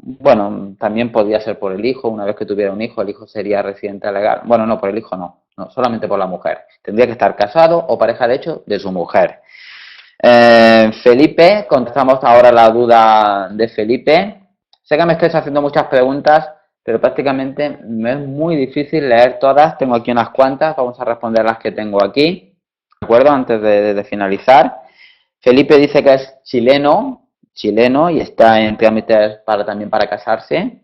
A: bueno, también podría ser por el hijo. Una vez que tuviera un hijo, el hijo sería residente legal. Bueno, no, por el hijo no, solamente por la mujer. Tendría que estar casado o pareja de hecho de su mujer. Felipe, contestamos ahora la duda de Felipe. Sé que me estáis haciendo muchas preguntas, pero prácticamente me es muy difícil leer todas. Tengo aquí unas cuantas, vamos a responder las que tengo aquí, ¿de acuerdo? Antes de finalizar. Felipe dice que es chileno y está en trámites también para casarse.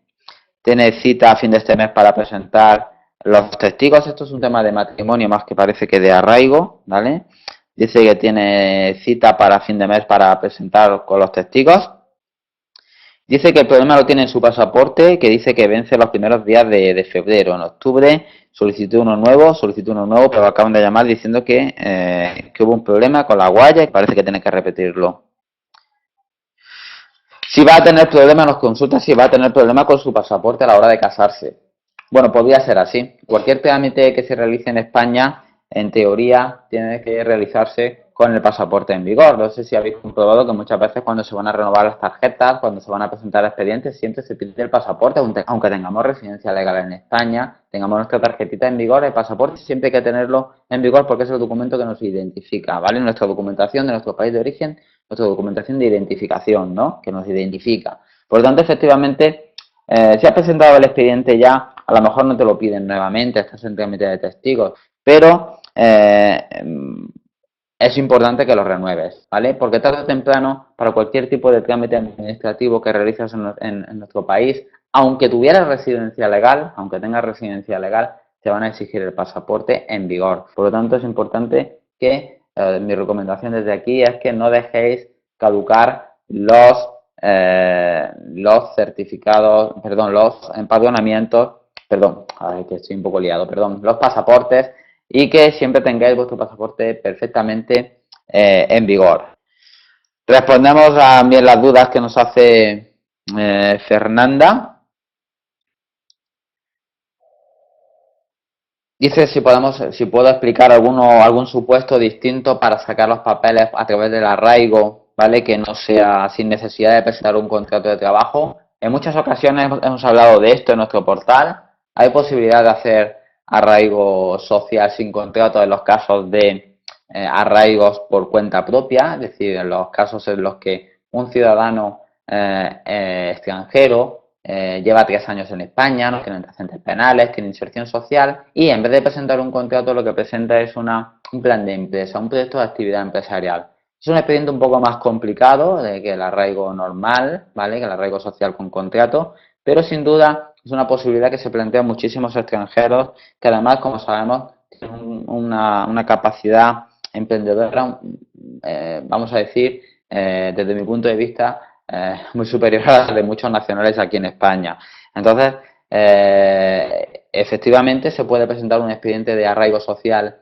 A: Tiene cita a fin de este mes para presentar Los testigos, esto es un tema de matrimonio más que parece que de arraigo, ¿vale? Dice que tiene cita para fin de mes para presentar con los testigos. Dice que el problema lo tiene en su pasaporte, que dice que vence los primeros días de febrero. En octubre solicitó uno nuevo, pero acaban de llamar diciendo que hubo un problema con la guaya y parece que tiene que repetirlo. Si va a tener problemas, nos consulta si va a tener problemas con su pasaporte a la hora de casarse. Bueno, podría ser así. Cualquier trámite que se realice en España, en teoría, tiene que realizarse con el pasaporte en vigor. No sé si habéis comprobado que muchas veces cuando se van a renovar las tarjetas, cuando se van a presentar expedientes, siempre se pide el pasaporte, aunque tengamos residencia legal en España, tengamos nuestra tarjetita en vigor, el pasaporte siempre hay que tenerlo en vigor porque es el documento que nos identifica, ¿vale? Nuestra documentación de nuestro país de origen, nuestra documentación de identificación, ¿no? Que nos identifica. Por lo tanto, efectivamente, si has presentado el expediente ya, a lo mejor no te lo piden nuevamente, estás en trámite de testigos, pero es importante que lo renueves, ¿vale? Porque tarde o temprano, para cualquier tipo de trámite administrativo que realizas en nuestro país, aunque tuvieras residencia legal, aunque tengas residencia legal, te van a exigir el pasaporte en vigor. Por lo tanto, es importante que mi recomendación desde aquí es que no dejéis caducar los certificados, perdón, los empadronamientos, perdón, ay, que estoy un poco liado, perdón, los pasaportes y que siempre tengáis vuestro pasaporte perfectamente en vigor. Respondemos también las dudas que nos hace Fernanda. Dice si puedo explicar algún supuesto distinto para sacar los papeles a través del arraigo, ¿vale? Que no sea sin necesidad de presentar un contrato de trabajo. En muchas ocasiones hemos hablado de esto en nuestro portal. Hay posibilidad de hacer arraigo social sin contrato en los casos de arraigos por cuenta propia, es decir, en los casos en los que un ciudadano extranjero lleva 3 años en España, no tiene antecedentes penales, tiene inserción social y en vez de presentar un contrato lo que presenta es un plan de empresa, un proyecto de actividad empresarial. Es un expediente un poco más complicado que el arraigo normal, ¿vale? Que el arraigo social con contrato, pero sin duda es una posibilidad que se plantea a muchísimos extranjeros que además, como sabemos, tienen una capacidad emprendedora, vamos a decir, desde mi punto de vista, muy superior a la de muchos nacionales aquí en España. Entonces, efectivamente se puede presentar un expediente de arraigo social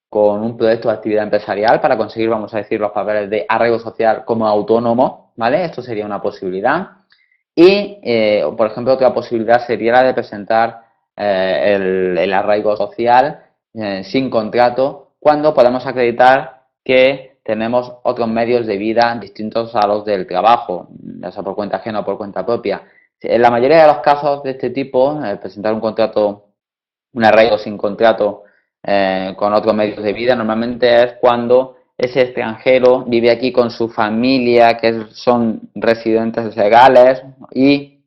A: con un proyecto de actividad empresarial para conseguir, vamos a decir, los papeles de arraigo social como autónomo, ¿vale? Esto sería una posibilidad. Y, por ejemplo, otra posibilidad sería la de presentar el arraigo social sin contrato cuando podemos acreditar que tenemos otros medios de vida distintos a los del trabajo, ya sea por cuenta ajena o por cuenta propia. En la mayoría de los casos de este tipo, presentar un arraigo sin contrato con otros medios de vida, normalmente es cuando ese extranjero vive aquí con su familia, que son residentes legales, y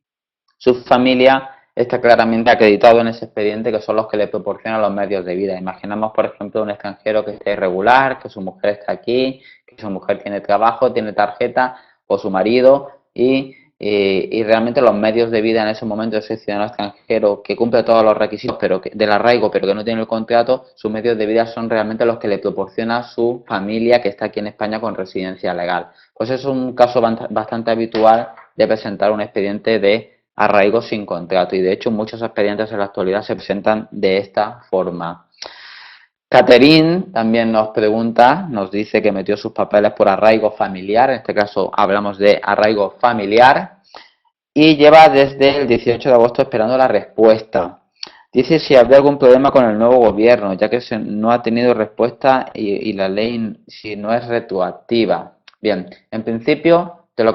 A: su familia está claramente acreditado en ese expediente que son los que le proporcionan los medios de vida. Imaginamos, por ejemplo, un extranjero que esté irregular, que su mujer está aquí, que su mujer tiene trabajo, tiene tarjeta, o su marido, y realmente los medios de vida en ese momento de ese ciudadano extranjero que cumple todos los requisitos del arraigo, pero que no tiene el contrato, sus medios de vida son realmente los que le proporciona su familia que está aquí en España con residencia legal. Pues es un caso bastante habitual de presentar un expediente de arraigo sin contrato y de hecho muchos expedientes en la actualidad se presentan de esta forma. Catherine también nos pregunta, nos dice que metió sus papeles por arraigo familiar, en este caso hablamos de arraigo familiar y lleva desde el 18 de agosto esperando la respuesta. Dice si habría algún problema con el nuevo gobierno, ya que no ha tenido respuesta y la ley si no es retroactiva. Bien, en principio de lo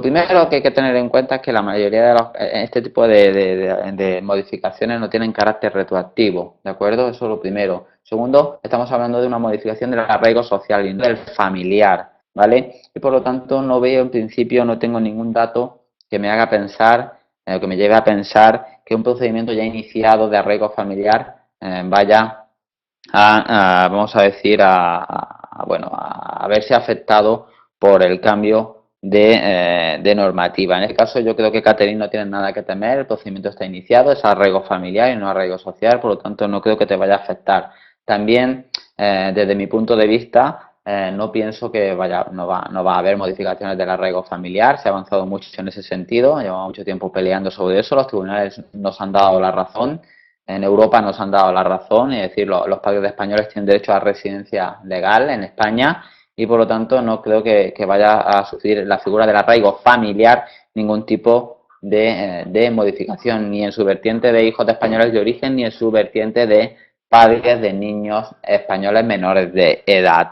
A: primero que hay que tener en cuenta es que la mayoría de este tipo de modificaciones no tienen carácter retroactivo, ¿de acuerdo? Eso es lo primero. Segundo, estamos hablando de una modificación del arraigo social y no del familiar, ¿vale? Y por lo tanto no veo en principio, no tengo ningún dato que me haga pensar, que me lleve a pensar que un procedimiento ya iniciado de arraigo familiar vaya vamos a decir, a verse afectado por el cambio de normativa. En este caso yo creo que Catherine no tiene nada que temer, el procedimiento está iniciado, es arraigo familiar y no arraigo social, por lo tanto no creo que te vaya a afectar. También, desde mi punto de vista, no pienso que no va a haber modificaciones del arraigo familiar, se ha avanzado mucho en ese sentido, llevamos mucho tiempo peleando sobre eso, los tribunales nos han dado la razón, en Europa nos han dado la razón, es decir, los padres españoles tienen derecho a residencia legal en España y por lo tanto no creo que vaya a sufrir la figura del arraigo familiar ningún tipo de modificación, ni en su vertiente de hijos de españoles de origen, ni en su vertiente de padres de niños españoles menores de edad.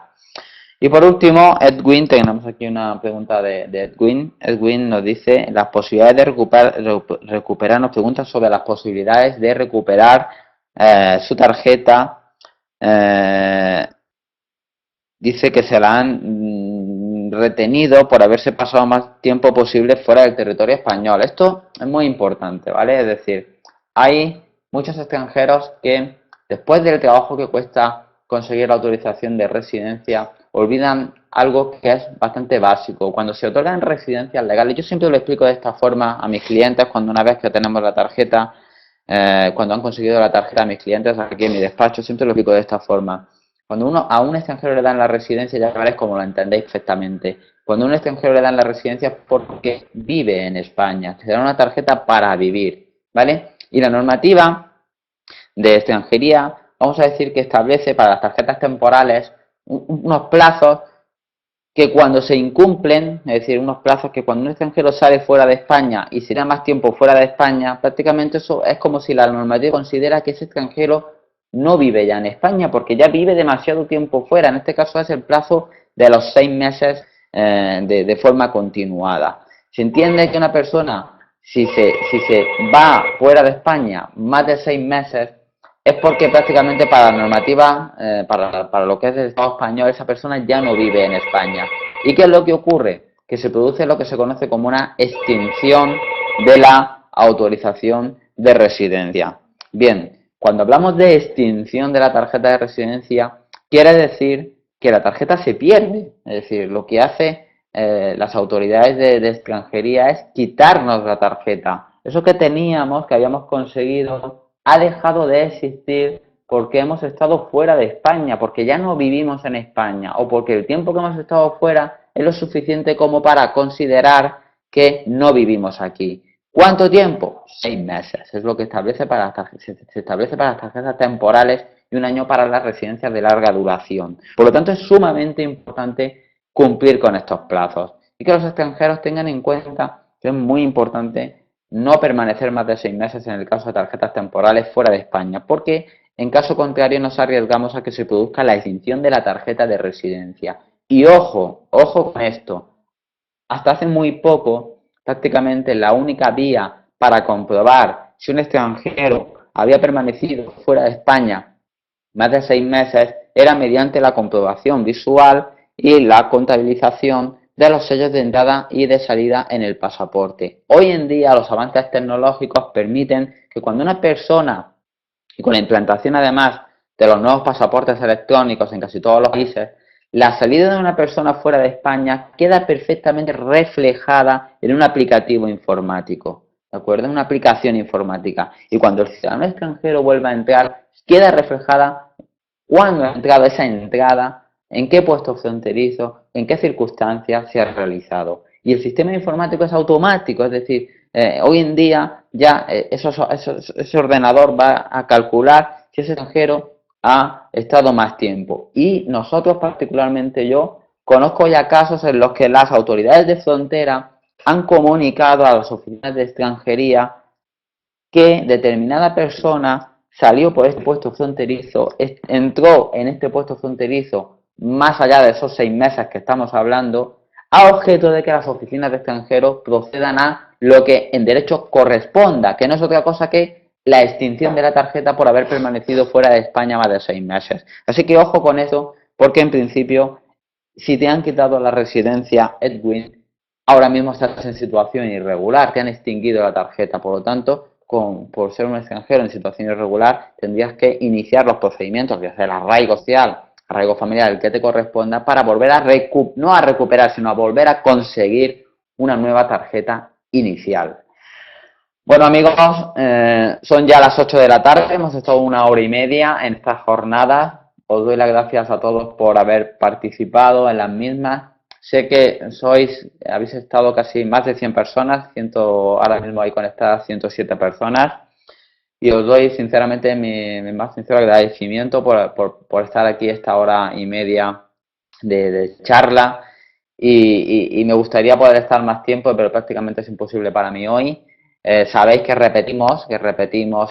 A: Y por último, Edwin, tenemos aquí una pregunta de Edwin. Edwin nos dice, las posibilidades de recuperar, nos pregunta sobre las posibilidades de recuperar su tarjeta. Dice que se la han retenido por haberse pasado más tiempo posible fuera del territorio español. Esto es muy importante, ¿vale? Es decir, hay muchos extranjeros que después del trabajo que cuesta conseguir la autorización de residencia, olvidan algo que es bastante básico. Cuando se otorgan residencias legales, yo siempre lo explico de esta forma a mis clientes cuando una vez que tenemos la tarjeta, cuando han conseguido la tarjeta a mis clientes aquí en mi despacho, siempre lo explico de esta forma. Cuando a un extranjero le dan la residencia, ya veréis como lo entendéis perfectamente. Cuando a un extranjero le dan la residencia es porque vive en España, se da una tarjeta para vivir, ¿vale? Y la normativa de extranjería, vamos a decir que establece para las tarjetas temporales unos plazos que cuando se incumplen, es decir, unos plazos que cuando un extranjero sale fuera de España y se da más tiempo fuera de España, prácticamente eso es como si la normativa considera que ese extranjero no vive ya en España porque ya vive demasiado tiempo fuera. En este caso es el plazo de los 6 meses de forma continuada. Se entiende que una persona, si se va fuera de España más de 6 meses, es porque prácticamente para la normativa, para lo que es el Estado español, esa persona ya no vive en España. ¿Y qué es lo que ocurre? Que se produce lo que se conoce como una extinción de la autorización de residencia. Bien, cuando hablamos de extinción de la tarjeta de residencia, quiere decir que la tarjeta se pierde. Es decir, lo que hace las autoridades de extranjería es quitarnos la tarjeta. Eso que teníamos, que habíamos conseguido, ha dejado de existir porque hemos estado fuera de España, porque ya no vivimos en España o porque el tiempo que hemos estado fuera es lo suficiente como para considerar que no vivimos aquí. ¿Cuánto tiempo? 6 meses. Es lo que establece se establece para las tarjetas temporales y 1 año para las residencias de larga duración. Por lo tanto, es sumamente importante cumplir con estos plazos y que los extranjeros tengan en cuenta que es muy importante no permanecer más de 6 meses en el caso de tarjetas temporales fuera de España, porque en caso contrario nos arriesgamos a que se produzca la extinción de la tarjeta de residencia. Y ojo con esto, hasta hace muy poco, prácticamente la única vía para comprobar si un extranjero había permanecido fuera de España más de 6 meses era mediante la comprobación visual y la contabilización de los sellos de entrada y de salida en el pasaporte. Hoy en día los avances tecnológicos permiten que cuando una persona, y con la implantación además de los nuevos pasaportes electrónicos en casi todos los países, la salida de una persona fuera de España queda perfectamente reflejada en un aplicativo informático, ¿de acuerdo? En una aplicación informática. Y cuando el ciudadano extranjero vuelva a entrar, queda reflejada cuándo ha entrado esa entrada, en qué puesto fronterizo, en qué circunstancias se ha realizado. Y el sistema informático es automático, es decir, hoy en día ya ese ordenador va a calcular si ese extranjero ha estado más tiempo. Y nosotros, particularmente yo, conozco ya casos en los que las autoridades de frontera han comunicado a las oficinas de extranjería que determinada persona salió por este puesto fronterizo, entró en este puesto fronterizo más allá de esos 6 meses que estamos hablando, a objeto de que las oficinas de extranjeros procedan a lo que en derecho corresponda, que no es otra cosa que la extinción de la tarjeta por haber permanecido fuera de España más de 6 meses. Así que ojo con eso, porque en principio, si te han quitado la residencia, Edwin, ahora mismo estás en situación irregular, te han extinguido la tarjeta, por lo tanto, por ser un extranjero en situación irregular, tendrías que iniciar los procedimientos de hacer arraigo social, arraigo familiar, el que te corresponda, para volver a no a recuperar, sino a volver a conseguir una nueva tarjeta inicial. Bueno amigos, son ya las 8 de la tarde, hemos estado 1 hora y media en estas jornadas. Os doy las gracias a todos por haber participado en las mismas. Sé que habéis estado casi más de 100 personas, ahora mismo hay conectadas 107 personas. Y os doy sinceramente mi más sincero agradecimiento por estar aquí esta 1 hora y media de charla. Y me gustaría poder estar más tiempo, pero prácticamente es imposible para mí hoy. Sabéis que repetimos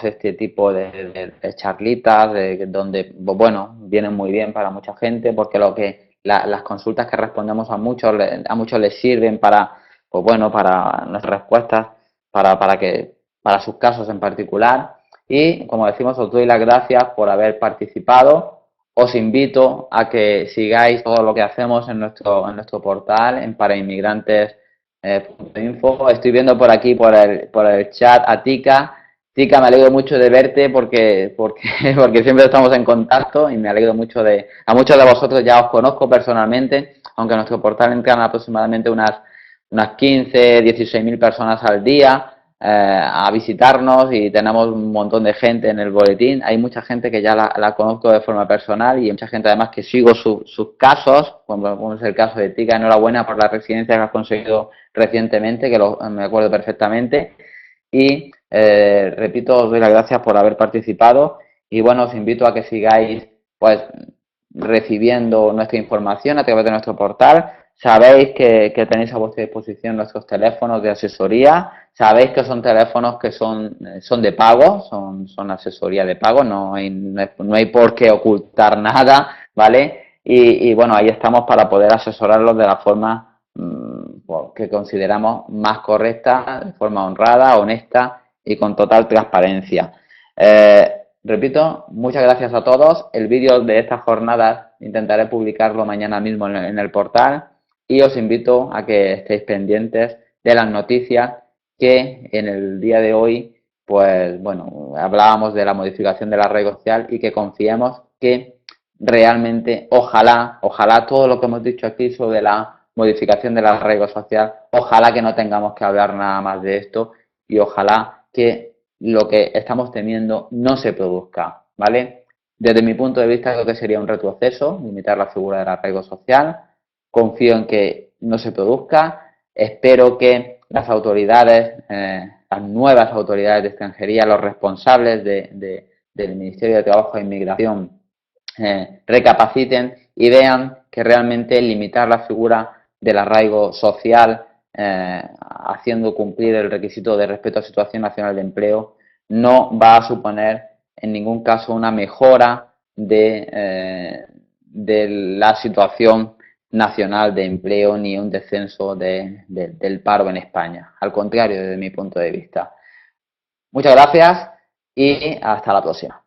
A: este tipo de charlitas, donde, bueno, vienen muy bien para mucha gente, porque las consultas que respondemos a muchos les sirven para, pues bueno, para nuestras respuestas, para sus casos en particular. Y, como decimos, os doy las gracias por haber participado. Os invito a que sigáis todo lo que hacemos en nuestro portal, en parainmigrantes.info. Estoy viendo por aquí, por el chat, a Tika. Tika, me alegro mucho de verte porque siempre estamos en contacto y me alegro mucho a muchos de vosotros ya os conozco personalmente, aunque en nuestro portal entran aproximadamente unas 15, 16.000 personas al día a visitarnos y tenemos un montón de gente en el boletín. Hay mucha gente que ya la conozco de forma personal y mucha gente además que sigo sus casos, como es el caso de Tika. Enhorabuena por la residencia que has conseguido recientemente, que me acuerdo perfectamente. Y repito, os doy las gracias por haber participado y bueno, os invito a que sigáis pues recibiendo nuestra información a través de nuestro portal. Sabéis que tenéis a vuestra disposición nuestros teléfonos de asesoría. Sabéis que son teléfonos que son de pago, son asesoría de pago, no hay por qué ocultar nada, ¿vale? Y bueno, ahí estamos para poder asesorarlos de la forma que consideramos más correcta, de forma honrada, honesta y con total transparencia. Repito, muchas gracias a todos. El vídeo de estas jornadas intentaré publicarlo mañana mismo en el portal y os invito a que estéis pendientes de las noticias que en el día de hoy, pues bueno, hablábamos de la modificación del arraigo social y que confiemos que realmente, ojalá todo lo que hemos dicho aquí sobre la modificación del arraigo social, ojalá que no tengamos que hablar nada más de esto y ojalá que lo que estamos temiendo no se produzca, ¿vale? Desde mi punto de vista creo que sería un retroceso limitar la figura del arraigo social. Confío en que no se produzca. Espero que las autoridades, las nuevas autoridades de extranjería, los responsables del Ministerio de Trabajo e Inmigración, recapaciten y vean que realmente limitar la figura del arraigo social, haciendo cumplir el requisito de respeto a situación nacional de empleo, no va a suponer en ningún caso una mejora de la situación nacional de empleo ni un descenso del paro en España. Al contrario, desde mi punto de vista. Muchas gracias y hasta la próxima.